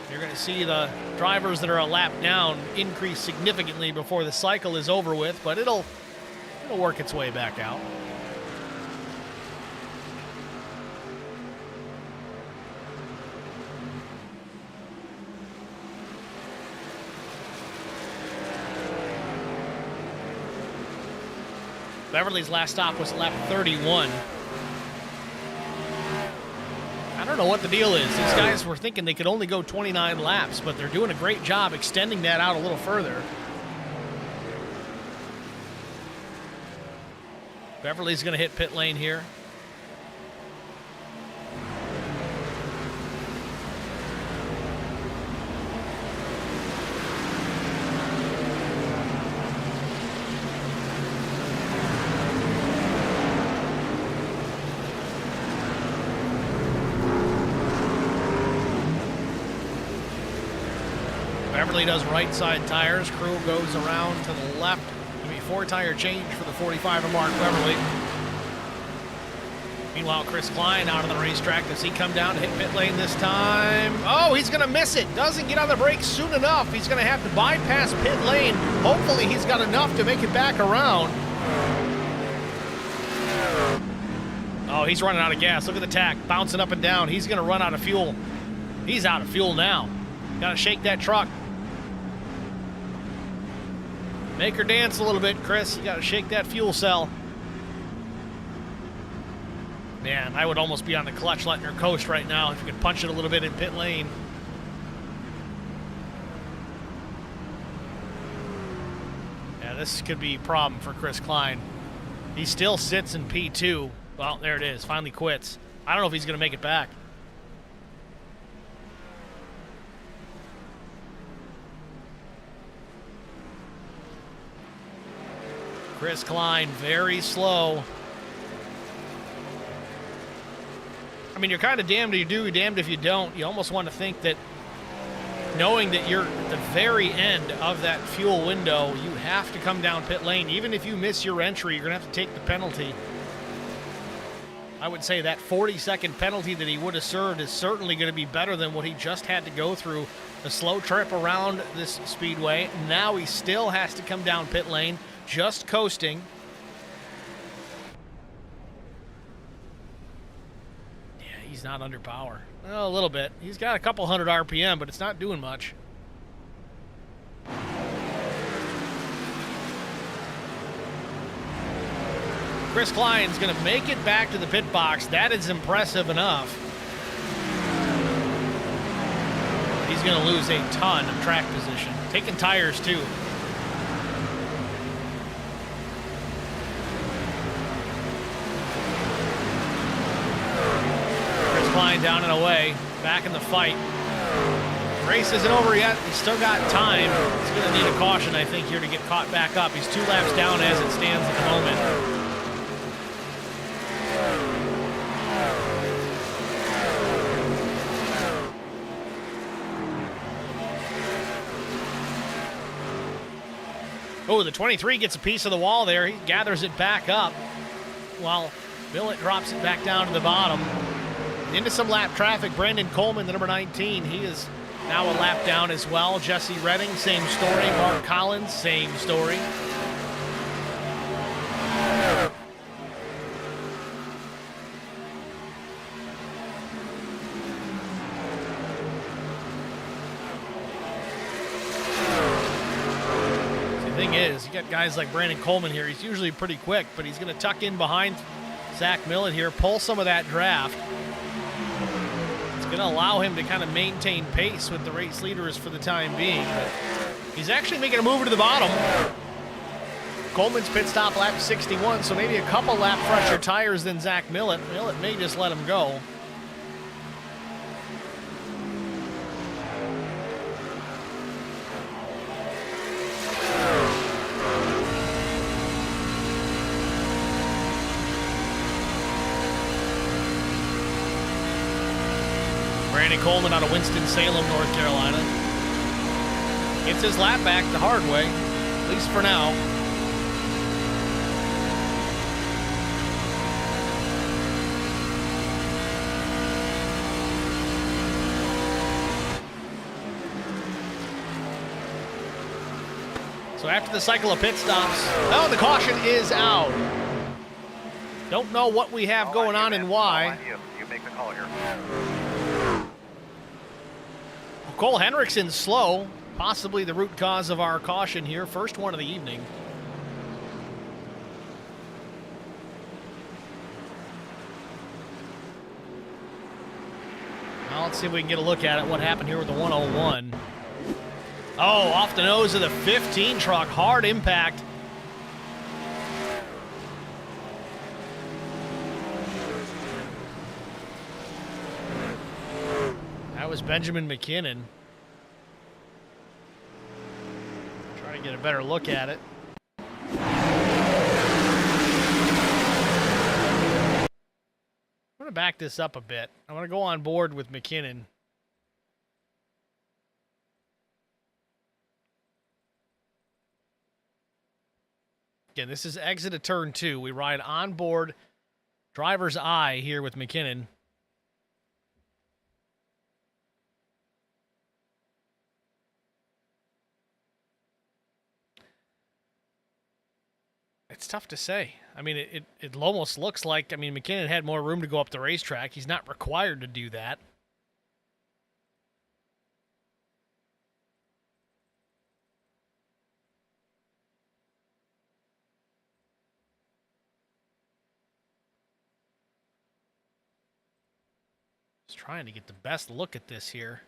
You're going to see the drivers that are a lap down increase significantly before the cycle is over with, but it'll work its way back out. Beverly's last stop was lap 31. I don't know what the deal is. These guys were thinking they could only go 29 laps, but they're doing a great job extending that out a little further. Beverly's going to hit pit lane here. Beverly does right side tires. Crew goes around to the left. 4-tire change for the 45 of Mark Beverly. Meanwhile, Chris Klein out on the racetrack. Does he come down to hit pit lane this time? Oh, he's going to miss it. Doesn't get on the brakes soon enough. He's going to have to bypass pit lane. Hopefully he's got enough to make it back around. Oh, he's running out of gas. Look at the tack, bouncing up and down. He's going to run out of fuel. He's out of fuel now. Got to shake that truck. Make her dance a little bit, Chris. You got to shake that fuel cell. Man, I would almost be on the clutch letting her coast right now if you could punch it a little bit in pit lane. Yeah, this could be a problem for Chris Klein. He still sits in P2. Well, there it is. Finally quits. I don't know if he's going to make it back. Chris Klein, very slow. I mean, you're kind of damned if you do, damned if you don't. You almost want to think that knowing that you're at the very end of that fuel window, you have to come down pit lane. Even if you miss your entry, you're going to have to take the penalty. I would say that 40-second penalty that he would have served is certainly going to be better than what he just had to go through. A slow trip around this speedway. Now he still has to come down pit lane. Just coasting. Yeah, he's not under power. Well, a little bit. He's got a couple hundred RPM, but it's not doing much. Chris Klein's going to make it back to the pit box. That is impressive enough. He's going to lose a ton of track position. Taking tires, too. Klein down and away, back in the fight. Race isn't over yet. He's still got time. He's going to need a caution, I think, here to get caught back up. He's 2 laps down as it stands at the moment. Oh, the 23 gets a piece of the wall there. He gathers it back up while Millett drops it back down to the bottom. Into some lap traffic. Brandon Coleman, the number 19, he is now a lap down as well. Jesse Redding, same story. Mark Collins, same story. The thing is, you got guys like Brandon Coleman here. He's usually pretty quick, but he's going to tuck in behind Zach Millett here, pull some of that draft. It's going to allow him to kind of maintain pace with the race leaders for the time being. But he's actually making a move to the bottom. Coleman's pit stop lap 61, so maybe a couple lap fresher tires than Zach Millett. Millett may just let him go. Brandon Coleman out of Winston-Salem, North Carolina. Gets his lap back the hard way, at least for now. So after the cycle of pit stops, oh, the caution is out. Don't know what we have going on and why. You make the call here. Cole Henriksen slow, possibly the root cause of our caution here. First one of the evening. Now let's see if we can get a look at it. What happened here with the 101? Oh, off the nose of the 15 truck. Hard impact. That was Benjamin McKinnon. Try to get a better look at it. I'm going to back this up a bit. I want to go on board with McKinnon. Again, this is exit of turn 2. We ride on board driver's eye here with McKinnon. It's tough to say. I mean, it almost looks like, I mean, McKinnon had more room to go up the racetrack. He's not required to do that. Just trying to get the best look at this here.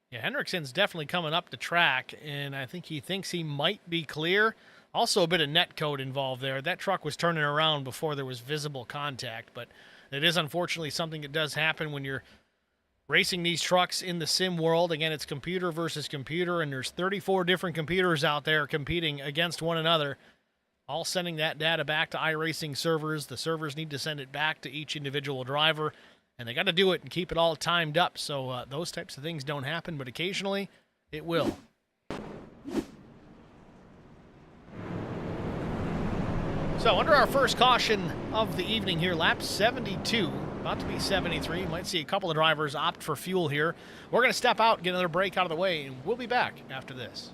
Yeah, Henriksen's definitely coming up the track, and I think he thinks he might be clear. Also a bit of net code involved there. That truck was turning around before there was visible contact, but it is unfortunately something that does happen when you're racing these trucks in the sim world. Again, it's computer versus computer, and there's 34 different computers out there competing against one another, all sending that data back to iRacing servers. The servers need to send it back to each individual driver, and they got to do it and keep it all timed up, so those types of things don't happen, but occasionally it will. So under our first caution of the evening here, lap 72, about to be 73. Might see a couple of drivers opt for fuel here. We're going to step out, get another break out of the way, and we'll be back after this.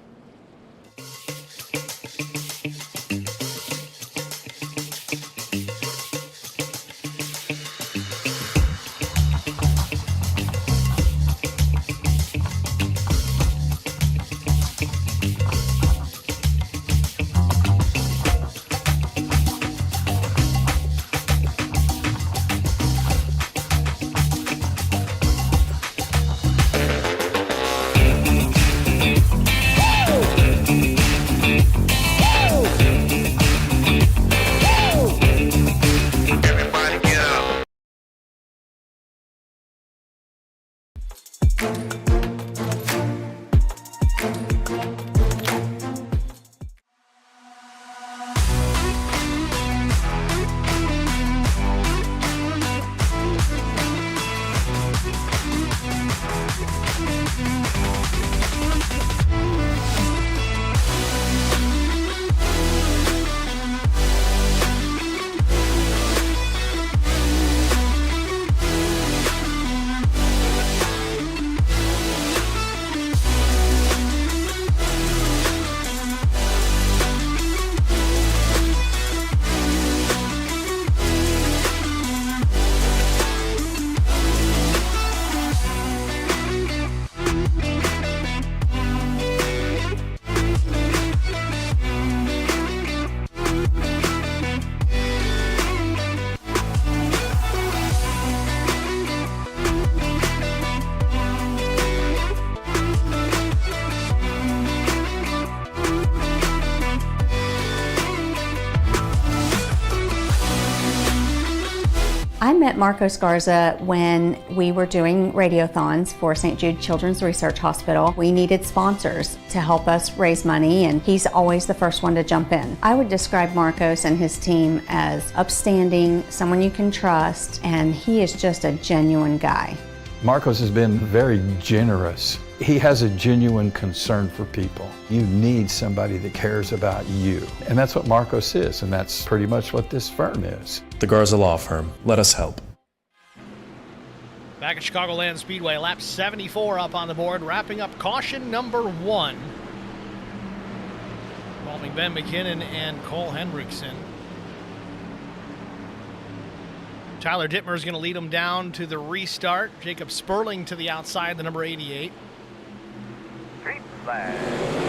I met Marco Scarza when we were doing radiothons for St. Jude Children's Research Hospital. We needed sponsors to help us raise money, and he's always the first one to jump in. I would describe Marcos and his team as upstanding, someone you can trust, and he is just a genuine guy. Marcos has been very generous. He has a genuine concern for people. You need somebody that cares about you. And that's what Marcos is, and that's pretty much what this firm is. The Garza Law Firm. Let us help. Back at Chicagoland Speedway, lap 74 up on the board, wrapping up caution number 1. Involving Ben McKinnon and Cole Hendrickson. Tyler Dittmer is going to lead him down to the restart. Jacob Sperling to the outside, the number 88. Green flag.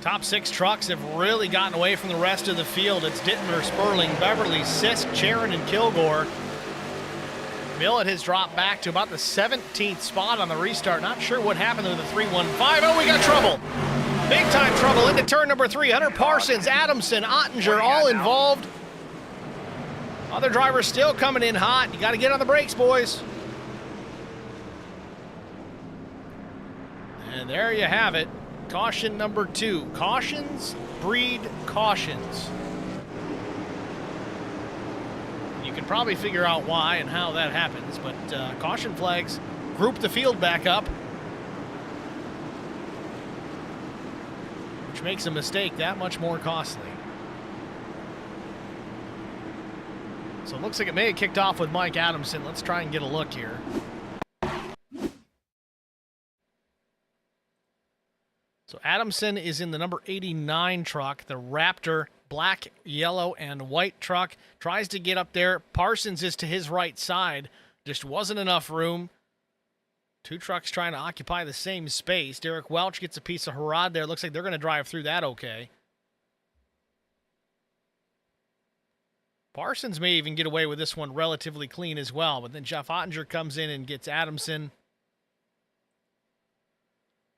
Top 6 trucks have really gotten away from the rest of the field. It's Dittmer, Sperling, Beverly, Sisk, Charon, and Kilgore. Millett has dropped back to about the 17th spot on the restart. Not sure what happened with the 315. Oh, we got trouble. Big time trouble into turn number 3. Hunter Parsons, Adamson, Ottinger, all involved. Other drivers still coming in hot. You got to get on the brakes, boys. And there you have it. Caution number 2. Cautions breed cautions. You can probably figure out why and how that happens, but caution flags group the field back up, which makes a mistake that much more costly. So it looks like it may have kicked off with Mike Adamson. Let's try and get a look here. So Adamson is in the number 89 truck, the Raptor black, yellow, and white truck. Tries to get up there. Parsons is to his right side. Just wasn't enough room. 2 trucks trying to occupy the same space. Derek Welch gets a piece of Harad there. Looks like they're going to drive through that okay. Parsons may even get away with this one relatively clean as well, but then Jeff Ottinger comes in and gets Adamson.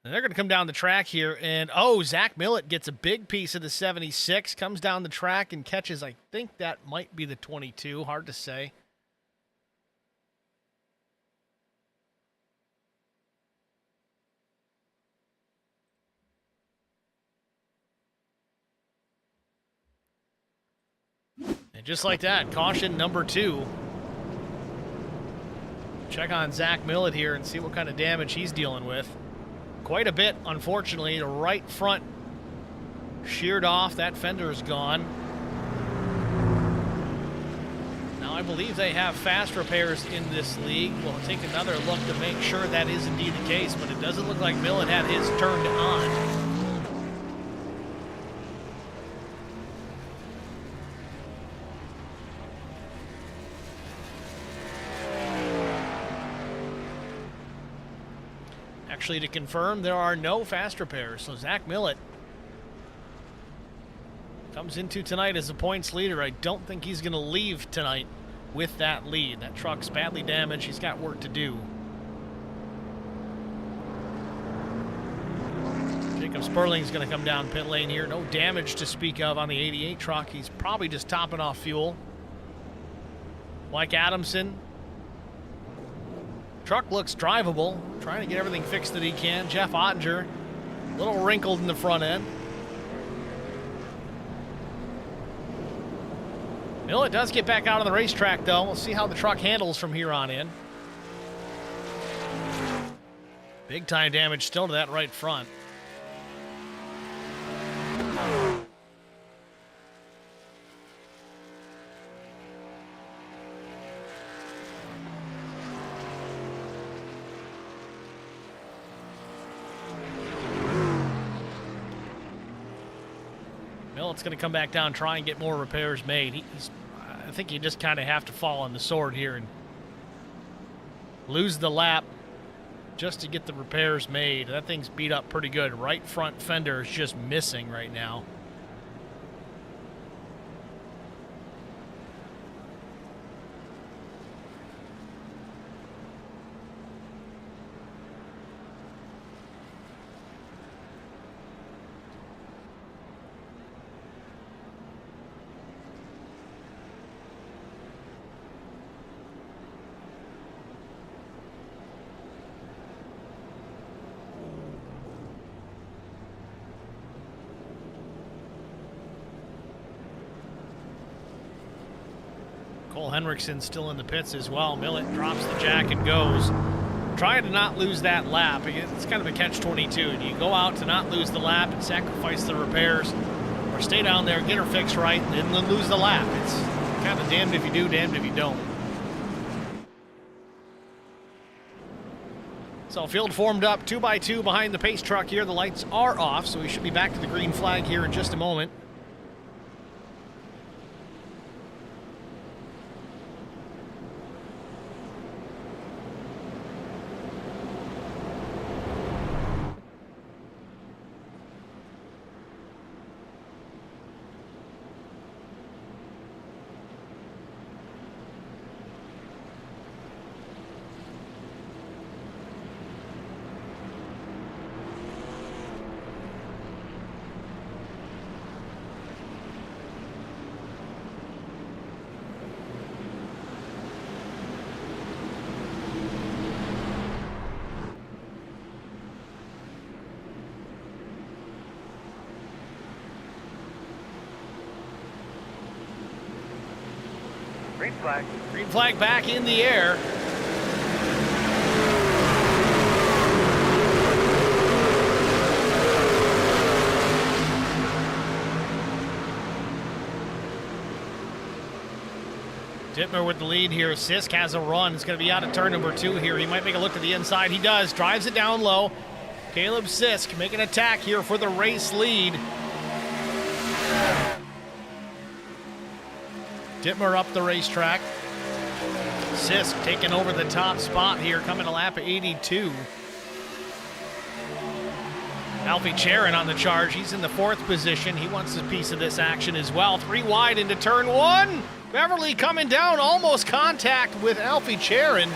And they're going to come down the track here, and Zach Millett gets a big piece of the 76, comes down the track and catches, I think that might be the 22, hard to say. And just like that, caution number 2. Check on Zach Millett here and see what kind of damage he's dealing with. Quite a bit, unfortunately. The right front sheared off. That fender is gone. Now, I believe they have fast repairs in this league. We'll take another look to make sure that is indeed the case, but it doesn't look like Millett had his turned on. Actually, to confirm, there are no fast repairs. So Zach Millett comes into tonight as a points leader. I don't think he's going to leave tonight with that lead. That truck's badly damaged. He's got work to do. Jacob Sperling's going to come down pit lane here. No damage to speak of on the 88 truck. He's probably just topping off fuel. Mike Adamson. Truck looks drivable. Trying to get everything fixed that he can. Jeff Ottinger, a little wrinkled in the front end. Millett does get back out on the racetrack, though. We'll see how the truck handles from here on in. Big time damage still to that right front. Millet's going to come back down, try and get more repairs made. I think you just kind of have to fall on the sword here and lose the lap just to get the repairs made. That thing's beat up pretty good. Right front fender is just missing right now. Cole Henriksen still in the pits as well. Millet drops the jack and goes. Trying to not lose that lap. It's kind of a catch-22. You go out to not lose the lap and sacrifice the repairs, or stay down there, get her fixed right, and then lose the lap. It's kind of damned if you do, damned if you don't. So field formed up 2x2 behind the pace truck here. The lights are off, so we should be back to the green flag here in just a moment. Green flag. Green flag back in the air. Dittmer with the lead here. Sisk has a run. It's going to be out of turn number 2 here. He might make a look to the inside. He does. Drives it down low. Caleb Sisk making an attack here for the race lead. Dittmer up the racetrack. Sisk taking over the top spot here, coming to lap 82. Alfie Charon on the charge. He's in the 4th position. He wants a piece of this action as well. 3 wide into turn 1. Beverly coming down, almost contact with Alfie Charon.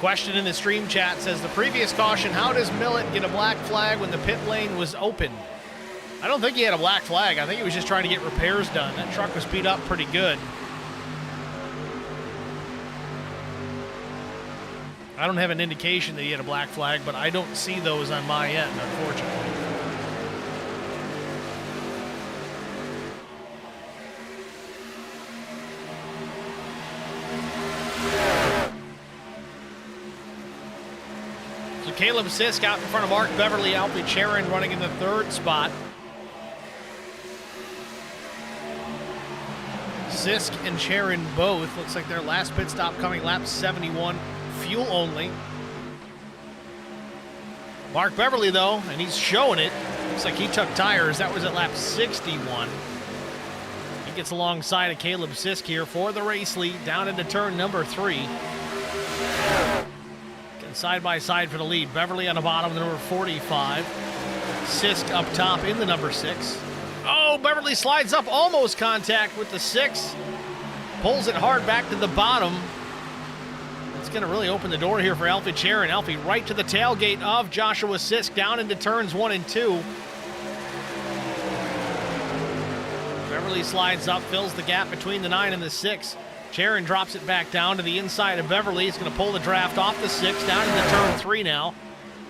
Question in the stream chat says, the previous caution, how does Millet get a black flag when the pit lane was open? I don't think he had a black flag. I think he was just trying to get repairs done. That truck was beat up pretty good. I don't have an indication that he had a black flag, but I don't see those on my end, unfortunately. So Caleb Sisk out in front of Mark Beverly, Alfie Charon running in the 3rd spot. Sisk and Charon both. Looks like their last pit stop coming lap 71. Fuel only. Mark Beverly, though, and he's showing it. Looks like he took tires. That was at lap 61. He gets alongside of Caleb Sisk here for the race lead down into turn number 3. Getting side by side for the lead. Beverly on the bottom, the number 45. Sisk up top in the number 6. Oh, Beverly slides up, almost contact with the 6. Pulls it hard back to the bottom. It's going to really open the door here for Alfie Charon. Alfie right to the tailgate of Joshua Sisk, down into turns 1 and 2. Beverly slides up, fills the gap between the 9 and the 6. Charon drops it back down to the inside of Beverly. He's going to pull the draft off the 6, down into turn 3 now.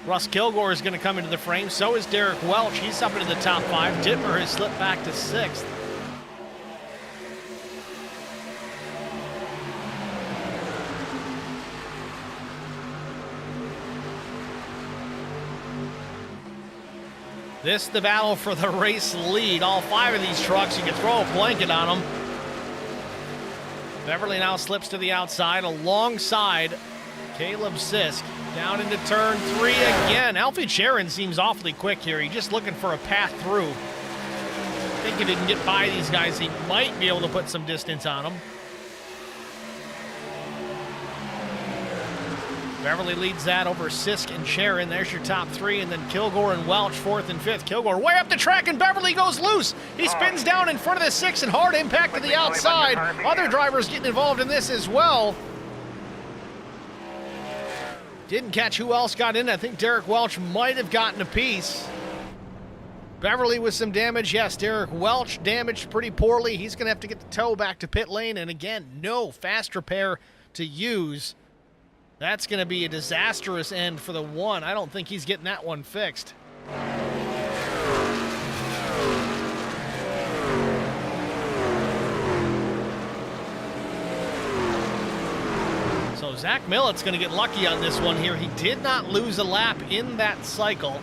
Russ Kilgore is going to come into the frame. So is Derek Welch. He's up into the top 5. Dittmer has slipped back to 6th. This the battle for the race lead. All 5 of these trucks, you can throw a blanket on them. Beverly now slips to the outside alongside Caleb Sisk. Down into turn 3 again. Alfie Sharon seems awfully quick here. He's just looking for a path through. I think if he can get by these guys, he might be able to put some distance on them. Beverly leads that over Sisk and Sharon. There's your top 3, and then Kilgore and Welch 4th and 5th. Kilgore way up the track, and Beverly goes loose. He spins down in front of the 6 and hard impact to the outside. Other drivers getting involved in this as well. Didn't catch who else got in. I think Derek Welch might have gotten a piece. Beverly with some damage. Yes, Derek Welch damaged pretty poorly. He's going to have to get the tow back to pit lane, and again, no fast repair to use. That's going to be a disastrous end for the 1. I don't think he's getting that one fixed. So Zach Millett's going to get lucky on this one here. He did not lose a lap in that cycle.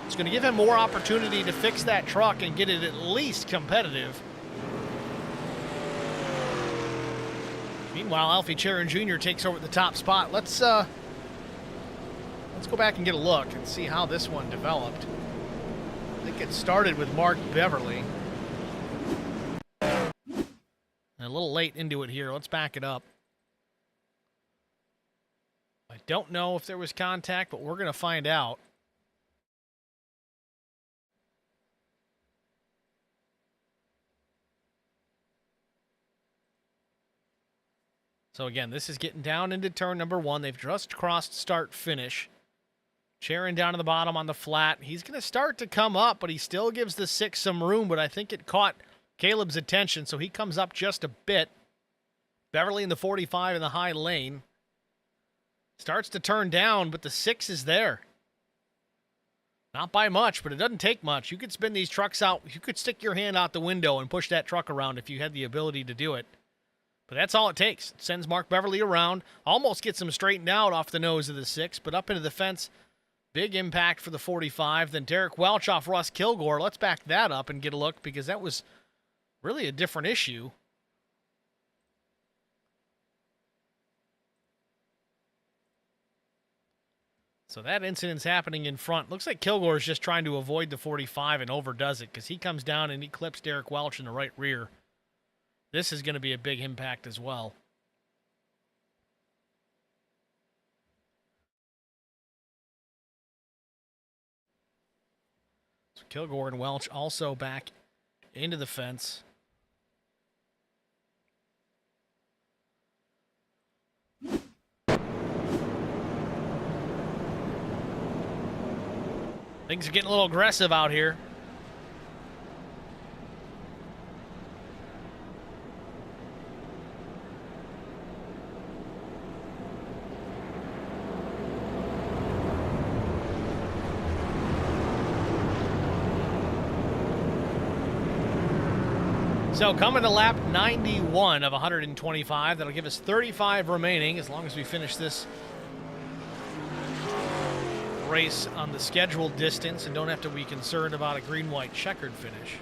It's going to give him more opportunity to fix that truck and get it at least competitive. Meanwhile, Alfie Sharon Jr. takes over the top spot. Let's go back and get a look and see how this one developed. I think it started with Mark Beverly. A little late into it here. Let's back it up. I don't know if there was contact, but we're going to find out. So again, this is getting down into turn number 1. They've just crossed start finish. Sharon down to the bottom on the flat. He's going to start to come up, but he still gives the 6 some room, but I think it caught Caleb's attention, so he comes up just a bit. Beverly in the 45 in the high lane. Starts to turn down, but the 6 is there. Not by much, but it doesn't take much. You could spin these trucks out. You could stick your hand out the window and push that truck around if you had the ability to do it. But that's all it takes. It sends Mark Beverly around, almost gets him straightened out off the nose of the 6, but up into the fence. Big impact for the 45. Then Derek Welch off Russ Kilgore. Let's back that up and get a look because that was really a different issue. So that incident's happening in front. Looks like Kilgore is just trying to avoid the 45 and overdoes it because he comes down and he clips Derek Welch in the right rear. This is going to be a big impact as well. So Kilgore and Welch also back into the fence. Things are getting a little aggressive out here. So coming to lap 91 of 125, that'll give us 35 remaining as long as we finish this race on the scheduled distance and don't have to be concerned about a green-white checkered finish.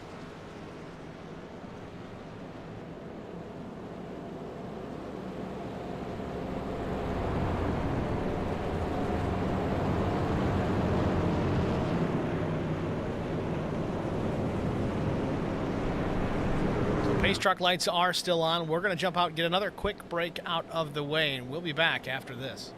Pace truck lights are still on. We're going to jump out and get another quick break out of the way, and we'll be back after this.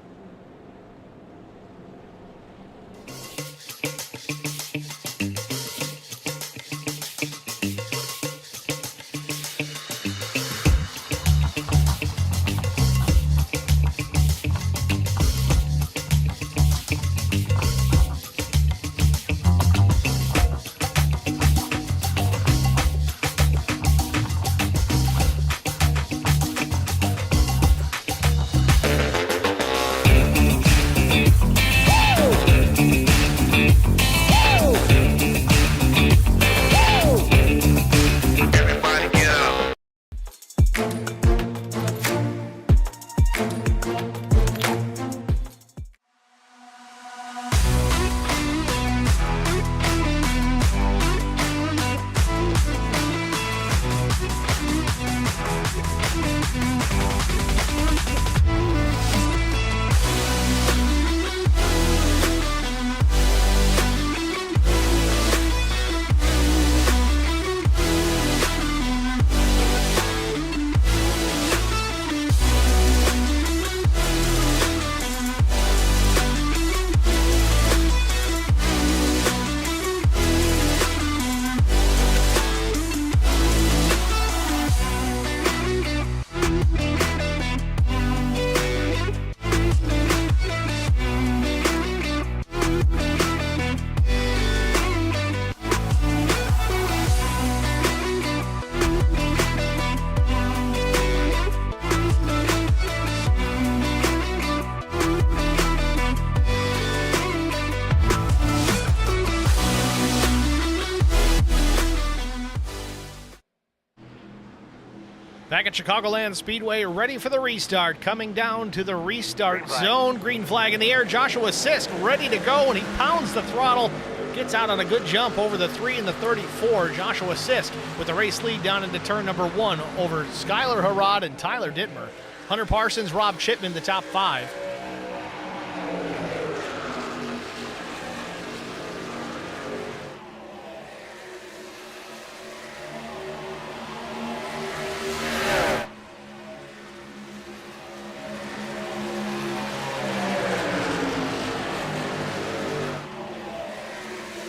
Back at Chicagoland Speedway, ready for the restart. Coming down to the restart zone. Green flag in the air. Joshua Sisk ready to go, and he pounds the throttle. Gets out on a good jump over the 3 and the 34. Joshua Sisk with the race lead down into turn number 1 over Skylar Harrod and Tyler Dittmer. Hunter Parsons, Rob Chipman, the top 5.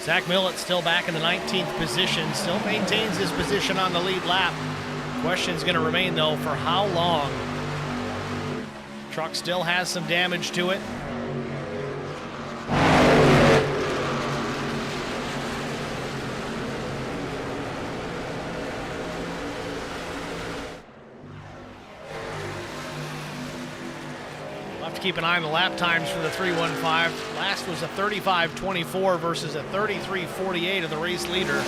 Zach Millett still back in the 19th position, still maintains his position on the lead lap. Question's going to remain, though, for how long? Truck still has some damage to it. Keep an eye on the lap times for the 315. Last was a 35.24 versus a 33.48 of the race leader.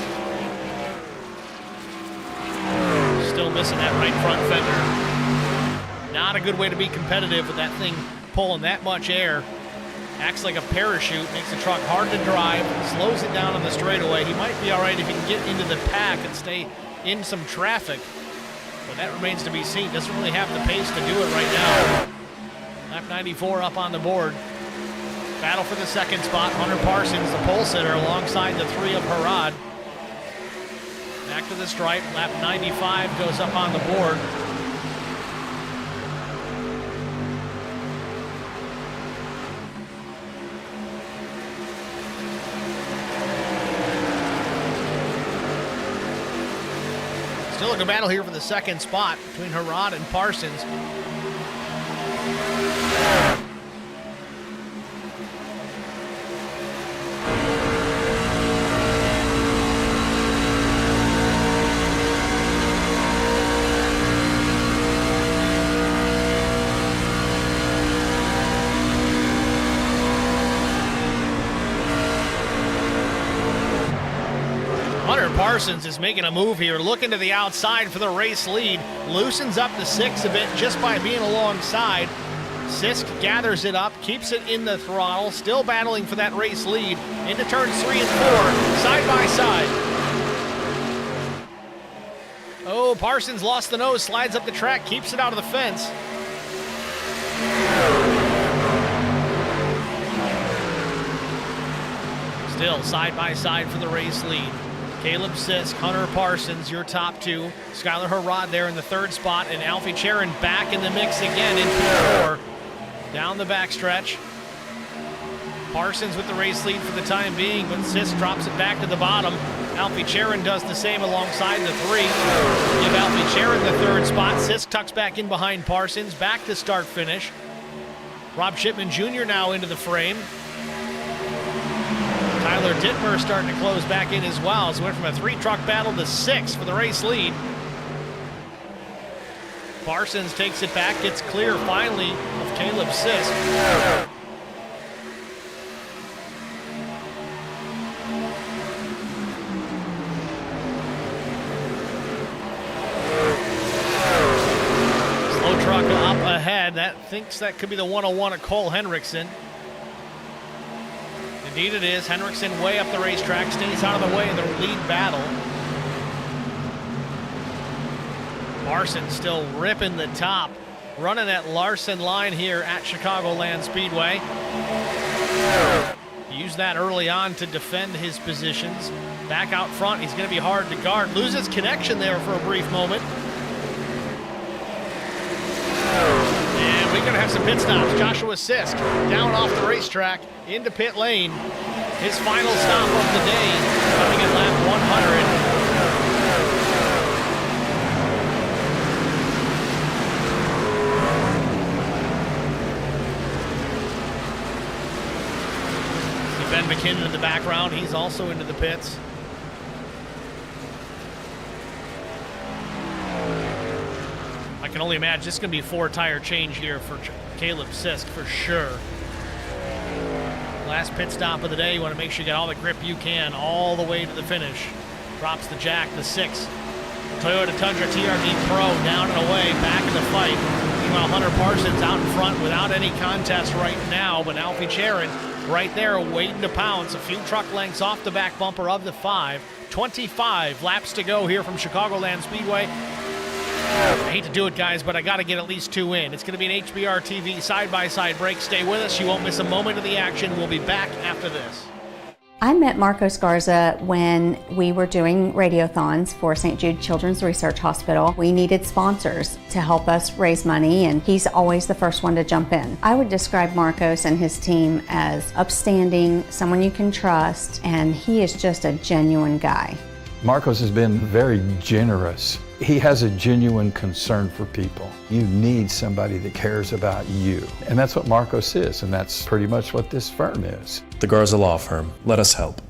Still missing that right front fender. Not a good way to be competitive with that thing pulling that much air. Acts like a parachute, makes the truck hard to drive, slows it down on the straightaway. He might be all right if he can get into the pack and stay in some traffic, but that remains to be seen. Doesn't really have the pace to do it right now. Lap 94 up on the board. Battle for the second spot. Hunter Parsons, the pole sitter, alongside the 3 of Harrod. Back to the stripe. Lap 95 goes up on the board. Still a good battle here for the second spot between Harrod and Parsons. Parsons is making a move here, looking to the outside for the race lead. Loosens up the 6 a bit just by being alongside. Sisk gathers it up, keeps it in the throttle, still battling for that race lead. Into turns 3 and 4, side by side. Oh, Parsons lost the nose, slides up the track, keeps it out of the fence. Still side by side for the race lead. Caleb Sisk, Hunter Parsons, your top 2. Skylar Harrod there in the 3rd spot, and Alfie Charon back in the mix again in P4. Down the backstretch. Parsons with the race lead for the time being, but Sisk drops it back to the bottom. Alfie Charon does the same alongside the 3. Give Alfie Charon the 3rd spot. Sisk tucks back in behind Parsons, back to start finish. Rob Chipman Jr. now into the frame. Tyler Dittmer starting to close back in as well. So went from a 3-truck battle to 6 for the race lead. Parsons takes it back, gets clear finally of Caleb Sisk. Slow truck up ahead. That thinks that could be the 101 of Cole Henriksen. Indeed it is. Henriksen way up the racetrack, stays out of the way in the lead battle. Larson still ripping the top, running that Larson line here at Chicagoland Speedway. Used that early on to defend his positions. Back out front, he's going to be hard to guard. Loses connection there for a brief moment. And we're going to have some pit stops. Joshua Sisk down off the racetrack into pit lane. His final stop of the day coming in lap 100. Ben McKinnon in the background, he's also into the pits. I can only imagine this is going to be a 4-tire change here for Caleb Sisk for sure. Last pit stop of the day, you want to make sure you get all the grip you can all the way to the finish. Drops the jack, the 6. Toyota Tundra TRD Pro down and away, back in the fight. Meanwhile, Hunter Parsons out in front without any contest right now, but Alfie Charon right there waiting to pounce. A few truck lengths off the back bumper of the 5. 25 laps to go here from Chicagoland Speedway. I hate to do it, guys, but I got to get at least 2 in. It's going to be an HBR TV side-by-side break. Stay with us. You won't miss a moment of the action. We'll be back after this. I met Marco Sgarza when we were doing radiothons for St. Jude Children's Research Hospital. We needed sponsors to help us raise money, and he's always the first one to jump in. I would describe Marcos and his team as upstanding, someone you can trust, and he is just a genuine guy. Marcos has been very generous. He has a genuine concern for people. You need somebody that cares about you. And that's what Marcos is, and that's pretty much what this firm is. The Garza Law Firm. Let us help.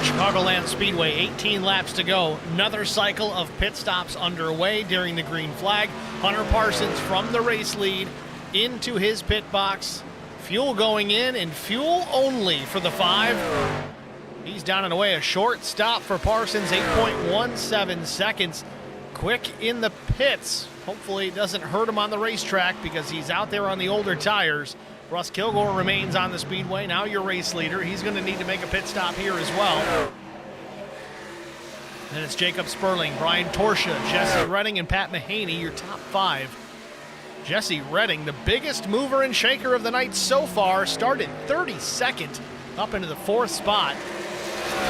Chicagoland Speedway, 18 laps to go. Another cycle of pit stops underway during the green flag. Hunter Parsons from the race lead into his pit box. Fuel going in and fuel only for the 5. He's down and away. A short stop for Parsons, 8.17 seconds. Quick in the pits. Hopefully it doesn't hurt him on the racetrack because he's out there on the older tires. Russ Kilgore remains on the speedway. Now your race leader. He's going to need to make a pit stop here as well. Then it's Jacob Sperling, Brian Torsha, Jesse Redding, and Pat Mahaney, your top 5. Jesse Redding, the biggest mover and shaker of the night so far, started 32nd up into the 4th spot.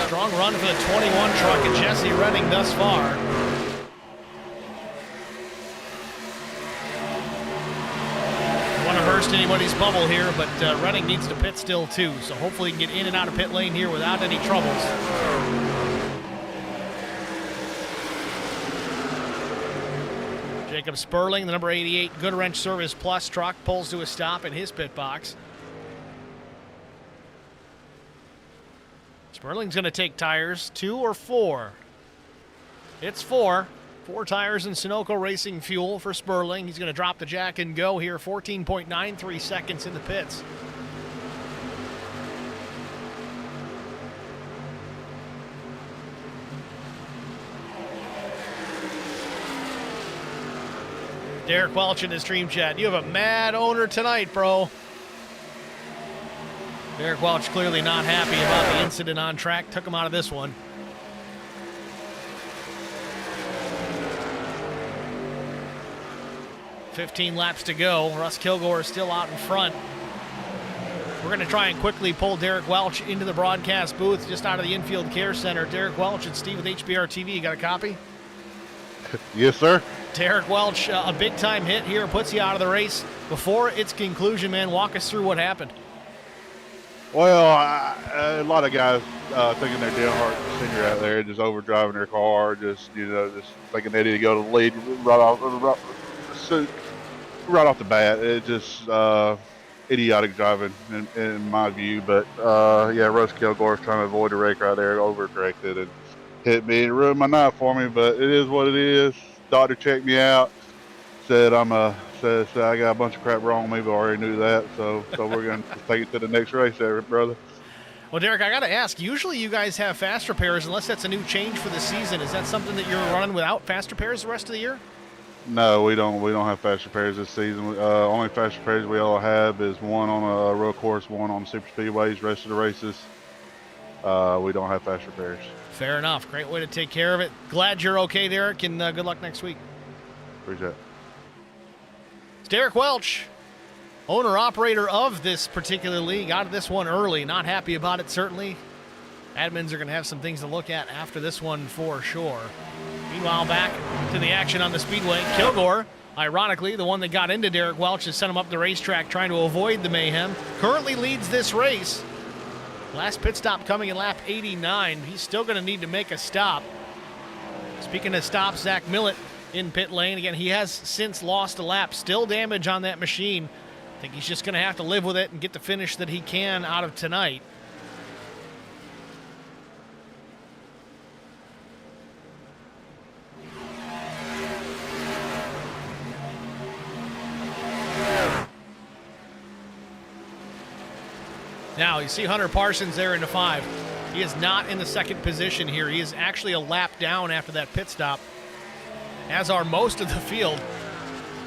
Strong run for the 21 truck and Jesse Redding thus far. Want to burst anybody's bubble here, but Redding needs to pit still too, so hopefully he can get in and out of pit lane here without any troubles. Jacob Sperling, the number 88 Goodwrench Service Plus truck, pulls to a stop in his pit box. Sperling's going to take tires, 2 or 4. It's 4. 4 tires in Sunoco Racing fuel for Sperling. He's going to drop the jack and go here, 14.93 seconds in the pits. Derek Welch in his stream chat. You have a mad owner tonight, bro. Derek Welch clearly not happy about the incident on track. Took him out of this one. $15 laps to go. Russ Kilgore is still out in front. We're going to try and quickly pull Derek Welch into the broadcast booth just out of the infield care center. Derek Welch and Steve with HBR TV. You got a copy? Yes, sir. Derek Welch, a big-time hit here, puts you out of the race. Before its conclusion, man, walk us through what happened. Well, a lot of guys thinking they're Dale Senior out there, just overdriving their car, just thinking they need to go to the lead right off the bat. It's just idiotic driving in my view. But yeah, Russ Kilgore's trying to avoid the wreck right there, overcorrected and hit me. It ruined my night for me, but it is what it is. Doctor checked me out, said said I got a bunch of crap wrong with me, but I already knew that. So we're going to take it to the next race there, brother. Well, Derek, I got to ask, usually you guys have fast repairs, unless that's a new change for the season. Is that something that you're running without fast repairs the rest of the year? No, we don't have fast repairs this season. Only fast repairs we all have is one on a road course, one on super speedways. Rest of the races, we don't have fast repairs. Fair enough. Great way to take care of it. Glad you're okay, Derek, and good luck next week. Appreciate it. It's Derek Welch, owner-operator of this particular league. Out of this one early. Not happy about it, certainly. Admins are going to have some things to look at after this one for sure. Meanwhile, back to the action on the speedway. Kilgore, ironically, the one that got into Derek Welch, has sent him up the racetrack trying to avoid the mayhem. Currently leads this race. Last pit stop coming in lap 89. He's still going to need to make a stop. Speaking of stops, Zach Millett in pit lane. Again, he has since lost a lap. Still damage on that machine. I think he's just going to have to live with it and get the finish that he can out of tonight. Now, you see Hunter Parsons there in the 5. He is not in the second position here. He is actually a lap down after that pit stop, as are most of the field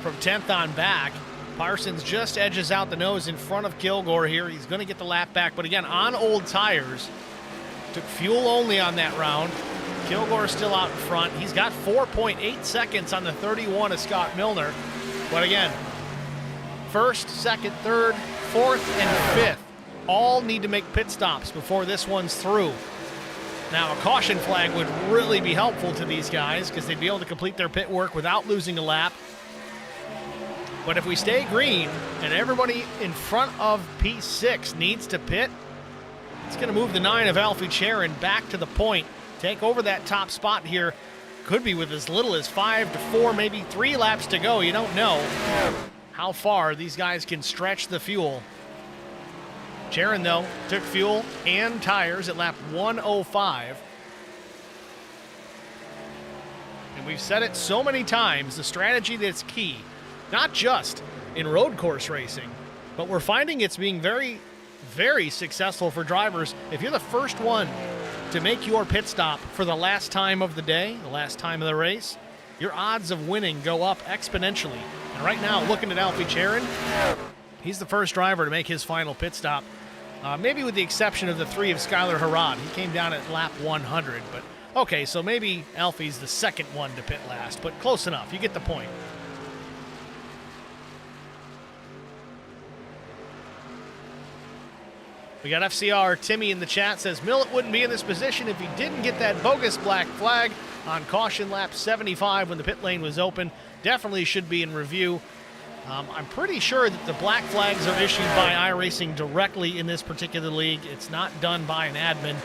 from 10th on back. Parsons just edges out the nose in front of Kilgore here. He's going to get the lap back, but again, on old tires. Took fuel only on that round. Kilgore still out in front. He's got 4.8 seconds on the 31 of Scott Milner. But again, first, second, third, fourth, and fifth all need to make pit stops before this one's through. Now, a caution flag would really be helpful to these guys because they'd be able to complete their pit work without losing a lap. But if we stay green and everybody in front of P6 needs to pit, it's going to move the 9 of Alfie Charon back to the point, take over that top spot here. Could be with as little as 5 to 4, maybe 3 laps to go. You don't know how far these guys can stretch the fuel. Charon, though, took fuel and tires at lap 105. And we've said it so many times, the strategy that's key, not just in road course racing, but we're finding it's being very, very successful for drivers. If you're the first one to make your pit stop for the last time of the day, the last time of the race, your odds of winning go up exponentially. And right now, looking at Alfie Charon, he's the first driver to make his final pit stop, maybe with the exception of the 3 of Skylar Harrod. He came down at lap 100, but okay, so maybe Alfie's the second one to pit last, but close enough. You get the point. We got FCR Timmy in the chat, says Millett wouldn't be in this position if he didn't get that bogus black flag on caution lap 75 when the pit lane was open. Definitely should be in review. I'm pretty sure that the black flags are issued by iRacing directly in this particular league. It's not done by an admin.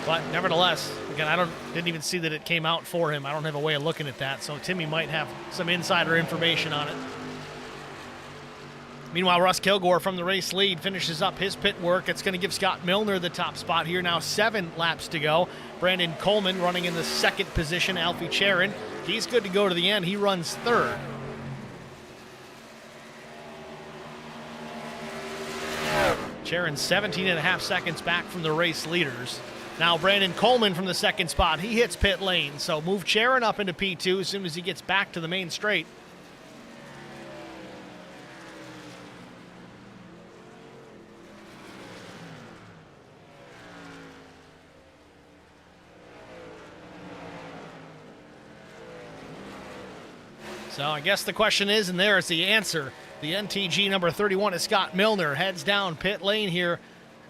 But nevertheless, again, didn't even see that it came out for him. I don't have a way of looking at that, so Timmy might have some insider information on it. Meanwhile, Russ Kilgore from the race lead finishes up his pit work. It's going to give Scott Milner the top spot here. Now 7 laps to go. Brandon Coleman running in the second position. Alfie Charon, he's good to go to the end. He runs third. Charon 17.5 seconds back from the race leaders. Now Brandon Coleman from the second spot. He hits pit lane, so move Charon up into P2 as soon as he gets back to the main straight. So I guess the question is, and there is the answer. The NTG number 31 is Scott Milner. Heads down pit lane here.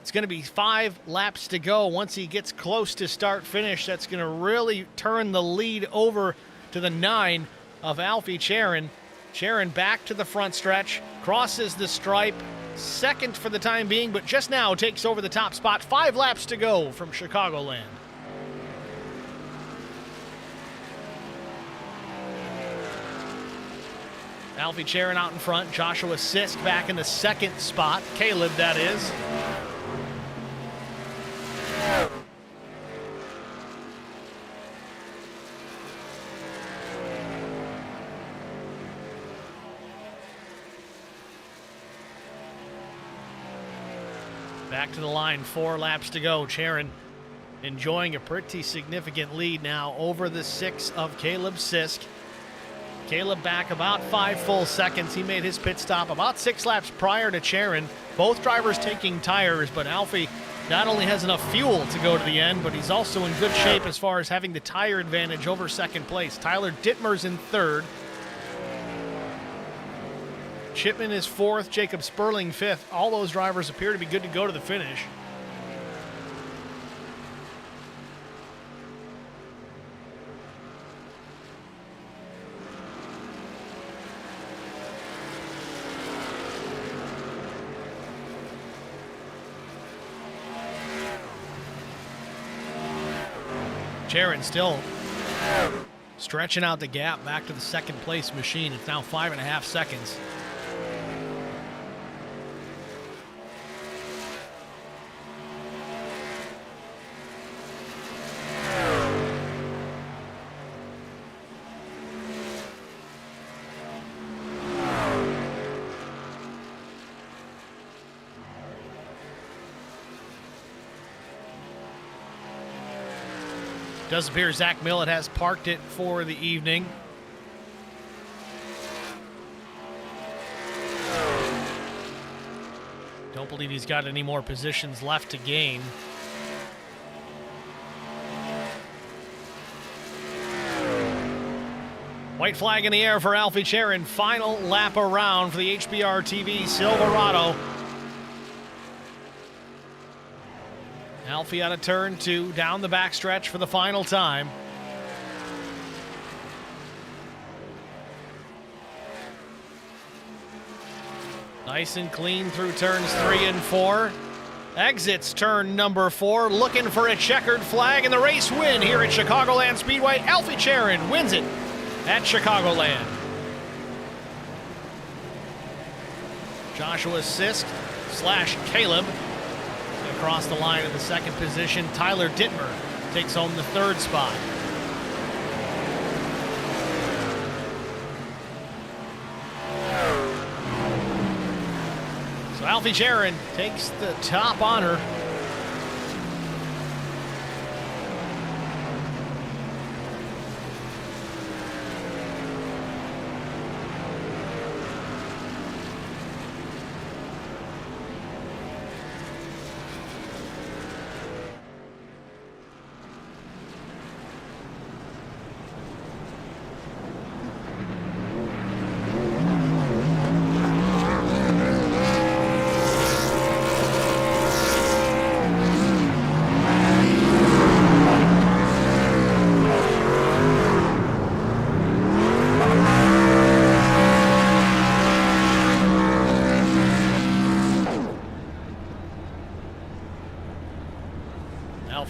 It's going to be 5 laps to go. Once he gets close to start finish, that's going to really turn the lead over to the 9 of Alfie Charon. Charon back to the front stretch, crosses the stripe, second for the time being, but just now takes over the top spot. 5 laps to go from Chicagoland. Alfie Charon out in front. Joshua Sisk back in the second spot. Caleb, that is. Back to the line, 4 laps to go. Charon enjoying a pretty significant lead now over the 6 of Caleb Sisk. Caleb back about 5 full seconds. He made his pit stop about 6 laps prior to Charon. Both drivers taking tires, but Alfie not only has enough fuel to go to the end, but he's also in good shape as far as having the tire advantage over second place. Tyler Dittmer's in third. Chipman is fourth. Jacob Sperling fifth. All those drivers appear to be good to go to the finish. Charon still stretching out the gap back to the second place machine. It's now 5.5 seconds. Does appear Zach Millett has parked it for the evening. Don't believe he's got any more positions left to gain. White flag in the air for Alfie Charon. Final lap around for the HBR TV Silverado. Alfie out of turn 2, down the backstretch for the final time. Nice and clean through turns 3 and 4. Exits turn number 4, looking for a checkered flag and the race win here at Chicagoland Speedway. Alfie Charon wins it at Chicagoland. Joshua Sisk / Caleb across the line in the second position. Tyler Dittmer takes home the third spot. So Alfie Charon takes the top honor.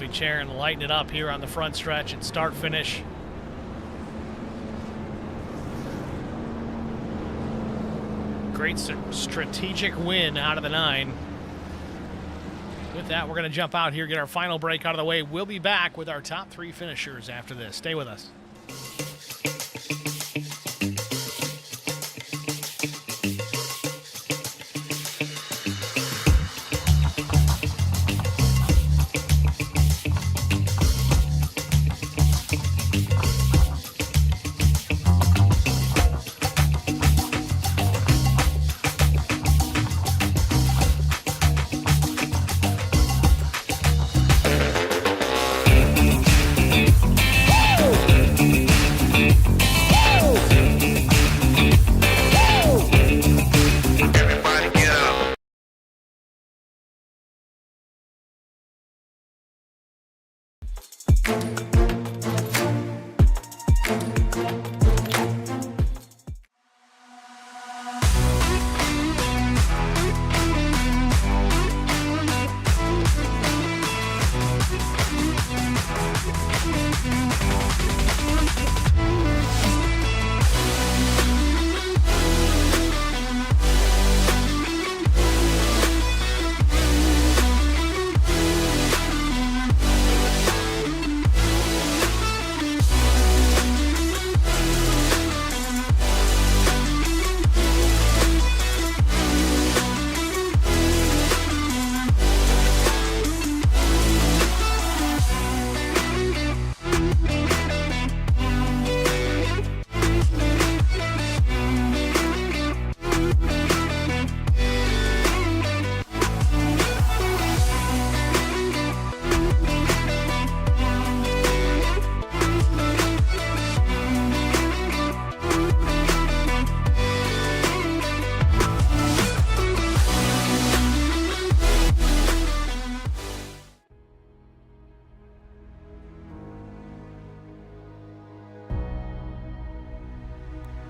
Alfie Charon lighting it up here on the front stretch at start finish. Great strategic win out of the 9. With that, we're going to jump out here, get our final break out of the way. We'll be back with our top 3 finishers after this. Stay with us.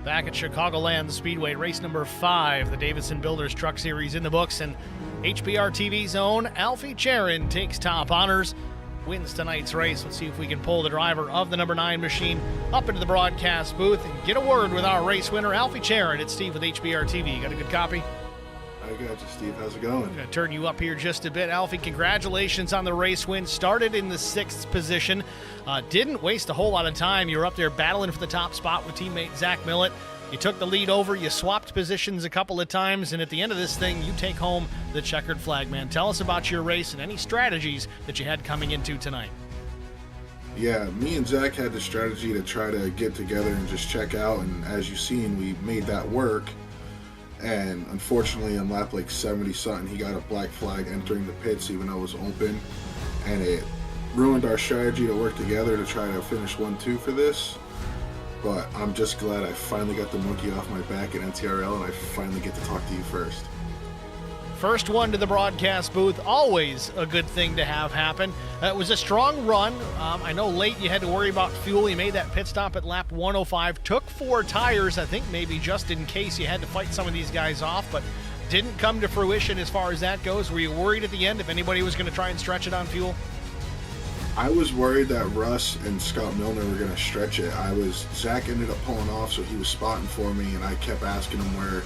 Back at Chicagoland Speedway, race number 5, the Davidson Builders Truck Series in the books, and HBR TV's own Alfie Charon takes top honors, wins tonight's race. Let's see if we can pull the driver of the number 9 machine up into the broadcast booth and get a word with our race winner, Alfie Charon. It's Steve with HBR TV. You got a good copy? I got you, Steve. How's it going? I'm going to turn you up here just a bit. Alfie, congratulations on the race win. Started in the 6th position. Didn't waste a whole lot of time. You were up there battling for the top spot with teammate Zach Millett. You took the lead over. You swapped positions a couple of times. And at the end of this thing, you take home the checkered flag, man. Tell us about your race and any strategies that you had coming into tonight. Yeah, me and Zach had the strategy to try to get together and just check out. And as you've seen, we made that work. And unfortunately, on lap like 70-something, he got a black flag entering the pits even though it was open. And it ruined our strategy to work together to try to finish 1-2 for this. But I'm just glad I finally got the monkey off my back at NTRL and I finally get to talk to you first. First one to the broadcast booth, always a good thing to have happen. It was a strong run. I know late you had to worry about fuel. You made that pit stop at lap 105. Took 4 tires, I think maybe just in case you had to fight some of these guys off, but didn't come to fruition as far as that goes. Were you worried at the end if anybody was going to try and stretch it on fuel? I was worried that Russ and Scott Milner were going to stretch it. Zach ended up pulling off, so he was spotting for me, and I kept asking him where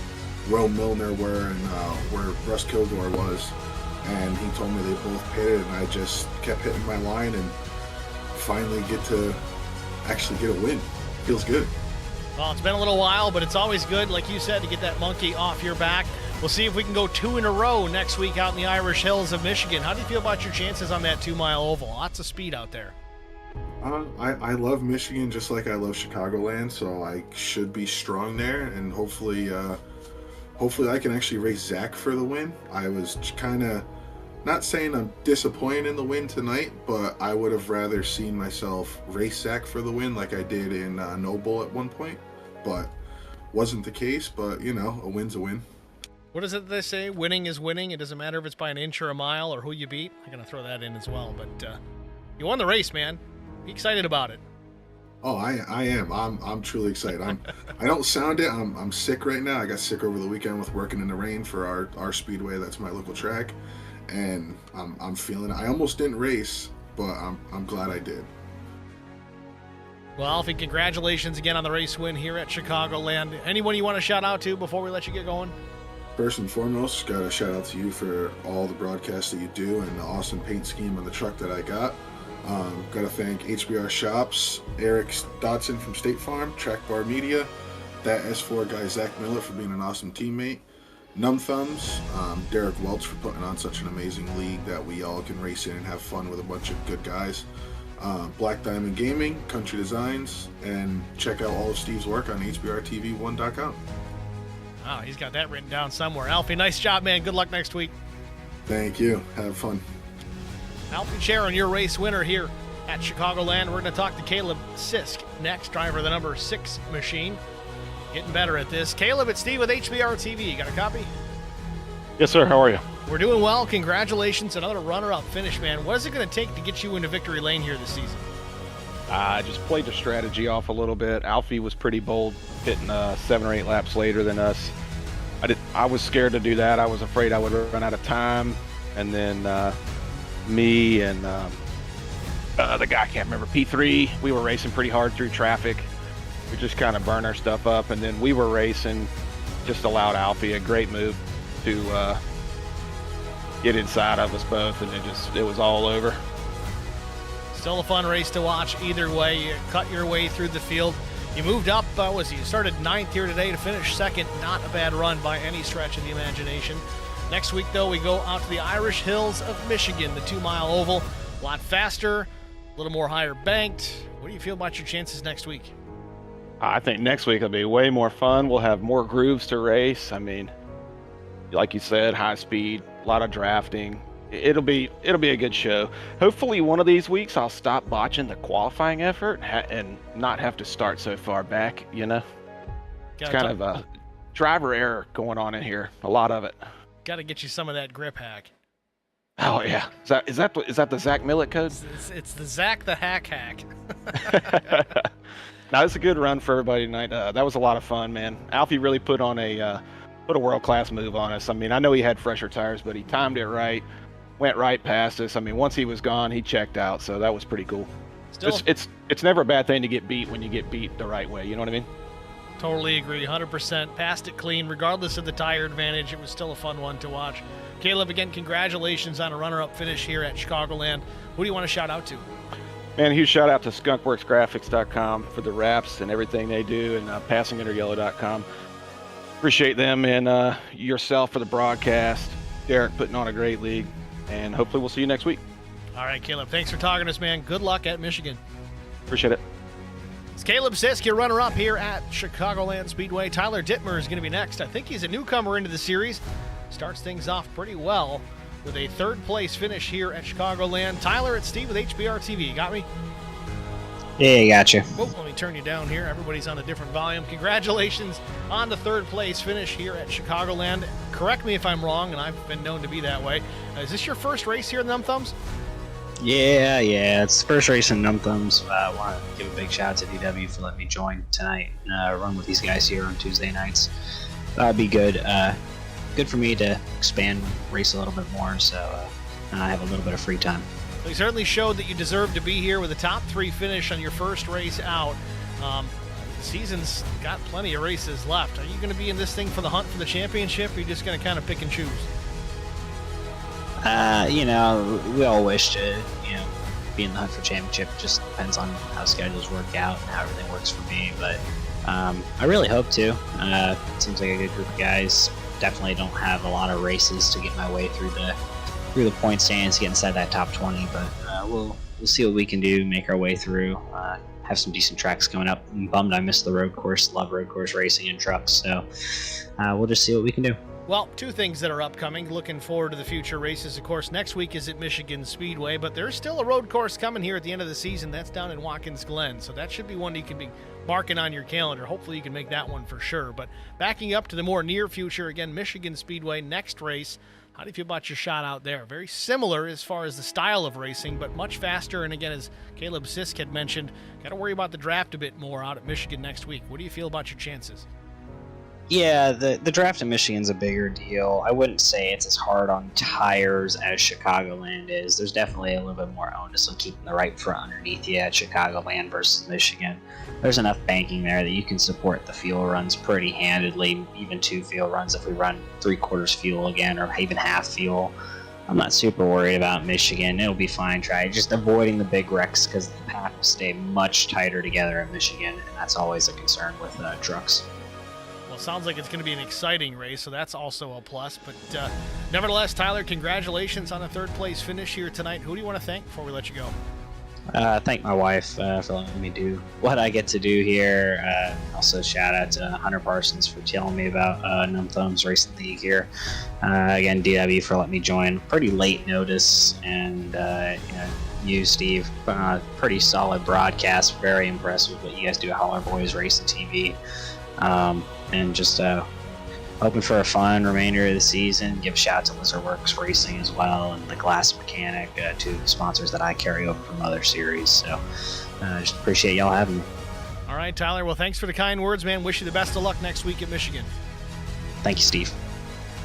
Will Milner were and where Russ Kilgore was, and he told me they both pitted, and I just kept hitting my line and finally get to actually get a win. Feels good. Well, it's been a little while, but it's always good, like you said, to get that monkey off your back. We'll see if we can go 2 in a row next week out in the Irish Hills of Michigan. How do you feel about your chances on that 2-mile oval? Lots of speed out there. I love Michigan just like I love Chicagoland, so I should be strong there, and hopefully I can actually race Zach for the win. I was kind of not saying I'm disappointed in the win tonight, but I would have rather seen myself race Zach for the win like I did in Noble at one point, but wasn't the case. But you know, a win's a win. What is it they say? Winning is winning. It doesn't matter if it's by an inch or a mile or who you beat. I'm going to throw that in as well. But you won the race, man. Be excited about it. Oh, I am. I'm truly excited. I don't sound it. I'm sick right now. I got sick over the weekend with working in the rain for our speedway. That's my local track, and I'm feeling it. I almost didn't race but I'm glad I did. Well, Alfie, congratulations again on the race win here at Chicagoland. Anyone you want to shout out to before we let you get going? First and foremost, got to shout out to you for all the broadcasts that you do and the awesome paint scheme on the truck that I got. Got to thank HBR Shops, Eric Dotson from State Farm, Track Bar Media, that S4 guy Zach Miller for being an awesome teammate, Numb Thumbs, Derek Welch for putting on such an amazing league that we all can race in and have fun with a bunch of good guys. Black Diamond Gaming, Country Designs, and check out all of Steve's work on HBRTV1.com. Oh, he's got that written down somewhere. Alfie, nice job, man. Good luck next week. Thank you. Have fun. Alfie Sharon, your race winner here at Chicagoland. We're going to talk to Caleb Sisk next, driver of the number 6 machine. Getting better at this. Caleb, it's Steve with HBR TV. You got a copy? Yes, sir. How are you? We're doing well. Congratulations. Another runner-up finish, man. What is it going to take to get you into victory lane here this season? I just played the strategy off a little bit. Alfie was pretty bold, hitting 7 or 8 laps later than us. I was scared to do that. I was afraid I would run out of time. And then me and the guy, I can't remember, P3, we were racing pretty hard through traffic. We just kind of burned our stuff up. And then we were racing, just allowed Alfie a great move to get inside of us both, and it was all over. Still a fun race to watch either way. You cut your way through the field. You moved up, you started 9th here today to finish 2nd. Not a bad run by any stretch of the imagination. Next week, though, we go out to the Irish Hills of Michigan, the 2-mile oval. A lot faster, a little more higher banked. What do you feel about your chances next week? I think next week will be way more fun. We'll have more grooves to race. I mean, like you said, high speed, a lot of drafting. It'll be a good show. Hopefully one of these weeks I'll stop botching the qualifying effort and not have to start so far back, you know? It's kind of a driver error going on in here, a lot of it. Got to get you some of that grip hack. Oh yeah, is that the Zach Millett code? It's the Zach the hack. Now it's a good run for everybody tonight. That was a lot of fun, man. Alfie really put a world-class move on us. I mean, I know he had fresher tires, but he timed it right, went right past us. I mean, once he was gone, he checked out, so that was pretty cool. It's never a bad thing to get beat when you get beat the right way. You know what I mean? Totally agree, 100%. Passed it clean, regardless of the tire advantage. It was still a fun one to watch. Caleb, again, congratulations on a runner-up finish here at Chicagoland. Who do you want to shout out to? Man, a huge shout out to skunkworksgraphics.com for the wraps and everything they do, and passingunderyellow.com. Appreciate them and yourself for the broadcast. Derek putting on a great league, and hopefully we'll see you next week. All right, Caleb, thanks for talking to us, man. Good luck at Michigan. Appreciate it. It's Caleb Sisk, your runner-up here at Chicagoland Speedway. Tyler Dittmer is going to be next. I think he's a newcomer into the series. Starts things off pretty well with a 3rd-place finish here at Chicagoland. Tyler, it's Steve with HBR TV. You got me? Yeah, gotcha. Whoa, let me turn you down here. Everybody's on a different volume. Congratulations on the 3rd-place finish here at Chicagoland. Correct me if I'm wrong, and I've been known to be that way. Is this your first race here in Numb Thumbs? Yeah, it's the first race in Numb Thumbs. I want to give a big shout out to DW for letting me join tonight and run with these guys here on Tuesday nights. That'd be good. Good for me to expand, race a little bit more, so I have a little bit of free time. You certainly showed that you deserve to be here with a top 3 finish on your first race out. The season's got plenty of races left. Are you going to be in this thing for the hunt for the championship, or are you just going to kind of pick and choose? We all wish to, be in the hunt for championship. It just depends on how schedules work out and how everything works for me. But I really hope to. It seems like a good group of guys. Definitely don't have a lot of races to get my way through the point stands, get inside that top 20. But we'll see what we can do. Make our way through. Have some decent tracks coming up. I'm bummed I missed the road course. Love road course racing and trucks. So we'll just see what we can do. Well, 2 things that are upcoming. Looking forward to the future races. Of course, next week is at Michigan Speedway, but there's still a road course coming here at the end of the season. That's down in Watkins Glen, so that should be one you can be marking on your calendar. Hopefully you can make that one for sure. But backing up to the more near future, again, Michigan Speedway, next race. How do you feel about your shot out there? Very similar as far as the style of racing, but much faster. And again, as Caleb Sisk had mentioned, got to worry about the draft a bit more out at Michigan next week. What do you feel about your chances? Yeah, the draft in Michigan's a bigger deal. I wouldn't say it's as hard on tires as Chicagoland is. There's definitely a little bit more onus on keeping the right front underneath you at Chicagoland versus Michigan. There's enough banking there that you can support the fuel runs pretty handedly, even 2 fuel runs if we run 3/4 fuel again or even half fuel. I'm not super worried about Michigan. It'll be fine. Try just avoiding the big wrecks because the pack will stay much tighter together in Michigan, and that's always a concern with trucks. Well, sounds like it's going to be an exciting race, so that's also a plus. But nevertheless, Tyler, congratulations on a 3rd-place finish here tonight. Who do you want to thank before we let you go? Thank my wife for letting me do what I get to do here. Also, shout out to Hunter Parsons for telling me about Numb Thumbs Racing League here. Again, DW for letting me join. Pretty late notice, and you, Steve, pretty solid broadcast. Very impressed with what you guys do at Holler Boys Racing TV. And just hoping for a fun remainder of the season. Give a shout out to Lizardworks Racing as well, and the Glass Mechanic, 2 sponsors that I carry over from other series. So just appreciate y'all having me. All right, Tyler. Well, thanks for the kind words, man. Wish you the best of luck next week at Michigan. Thank you, Steve.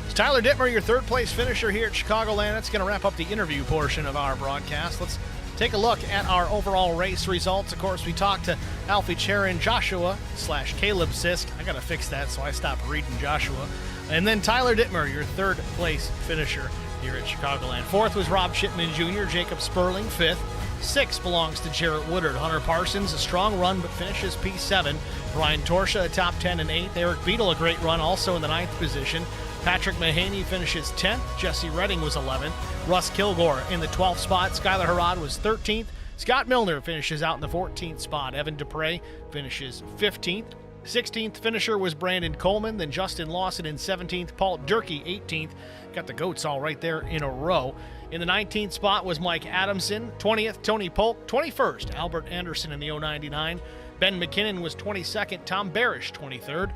It's Tyler Dittmer, your 3rd-place finisher here at Chicagoland. That's going to wrap up the interview portion of our broadcast. Let's take a look at our overall race results. Of course, we talked to Alfie Charon, Joshua / Caleb Sisk. I got to fix that, so I stopped reading Joshua. And then Tyler Dittmer, your 3rd-place finisher here at Chicagoland. 4th was Rob Chipman Jr., Jacob Sperling, 5th. 6th belongs to Jarrett Woodard. Hunter Parsons, a strong run, but finishes P7. Brian Torsha, a top 10 and 8th. Eric Beadle, a great run, also in the 9th position. Patrick Mahaney finishes 10th. Jesse Redding was 11th. Russ Kilgore in the 12th spot. Skylar Harrod was 13th. Scott Milner finishes out in the 14th spot. Evan Dupre finishes 15th. 16th finisher was Brandon Coleman. Then Justin Lawson in 17th. Paul Durkee 18th. Got the goats all right there in a row. In the 19th spot was Mike Adamson. 20th, Tony Polk. 21st, Albert Anderson in the 099. Ben McKinnon was 22nd. Tom Barish, 23rd.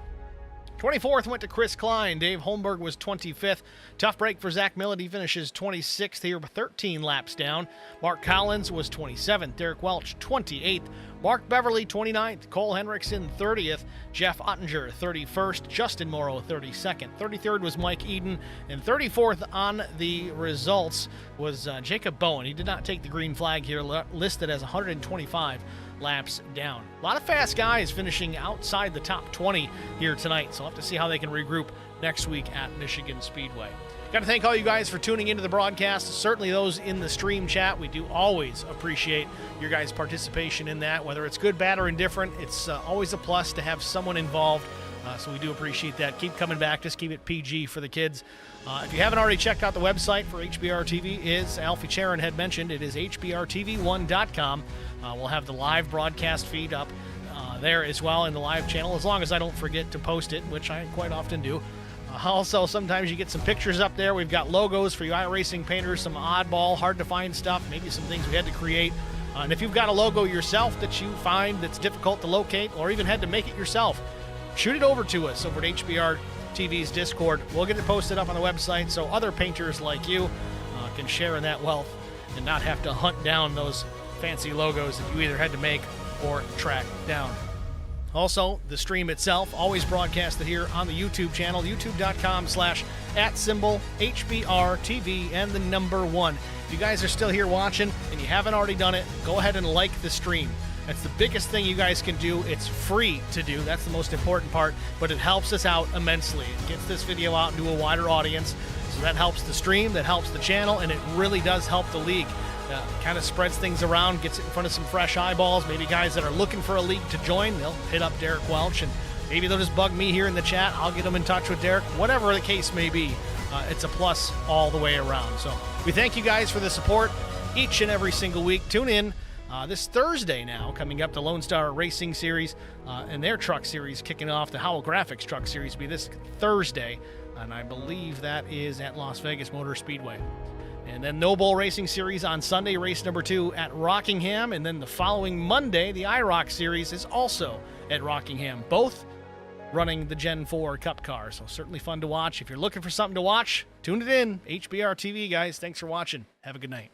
24th went to Chris Klein. Dave Holmberg was 25th. Tough break for Zach Millett. He finishes 26th here, but 13 laps down. Mark Collins was 27th. Derek Welch, 28th. Mark Beverly, 29th. Cole Henriksen, 30th. Jeff Ottinger, 31st. Justin Morrow, 32nd. 33rd was Mike Eden. And 34th on the results was Jacob Bowen. He did not take the green flag here, listed as 125 laps down. A lot of fast guys finishing outside the top 20 here tonight, so we'll have to see how they can regroup next week at Michigan Speedway. Got to thank all you guys for tuning into the broadcast, certainly those in the stream chat. We do always appreciate your guys' participation in that, whether it's good, bad, or indifferent. It's always a plus to have someone involved, so we do appreciate that. Keep coming back. Just keep it PG for the kids. If you haven't already checked out the website for HBR TV, as Alfie Charon had mentioned, it is hbrtv1.com. We'll have the live broadcast feed up there as well in the live channel, as long as I don't forget to post it, which I quite often do. Also, sometimes you get some pictures up there. We've got logos for you iRacing painters, some oddball, hard-to-find stuff, maybe some things we had to create. And if you've got a logo yourself that you find that's difficult to locate or even had to make it yourself, shoot it over to us over at HBR TV's Discord. We'll get it posted up on the website so other painters like you can share in that wealth and not have to hunt down those fancy logos that you either had to make or track down. Also, the stream itself, always broadcasted here on the YouTube channel, youtube.com/@HBRTV and the number 1. If you guys are still here watching and you haven't already done it, go ahead and like the stream. That's the biggest thing you guys can do. It's free to do. That's the most important part, but it helps us out immensely. It gets this video out into a wider audience, so that helps the stream, that helps the channel, and it really does help the league. Kind of spreads things around, gets it in front of some fresh eyeballs, maybe guys that are looking for a league to join. They'll hit up Derek Welch, and maybe they'll just bug me here in the chat. I'll get them in touch with Derek, whatever the case may be. It's a plus all the way around. So we thank you guys for the support each and every single week. Tune in this Thursday now, coming up, the Lone Star Racing Series and their truck series kicking off. The Howell Graphics truck series will be this Thursday, and I believe that is at Las Vegas Motor Speedway. And then No Bull Racing Series on Sunday, race number 2 at Rockingham. And then the following Monday, the IROC Series is also at Rockingham, both running the Gen 4 Cup car. So certainly fun to watch. If you're looking for something to watch, tune it in. HBR TV, guys. Thanks for watching. Have a good night.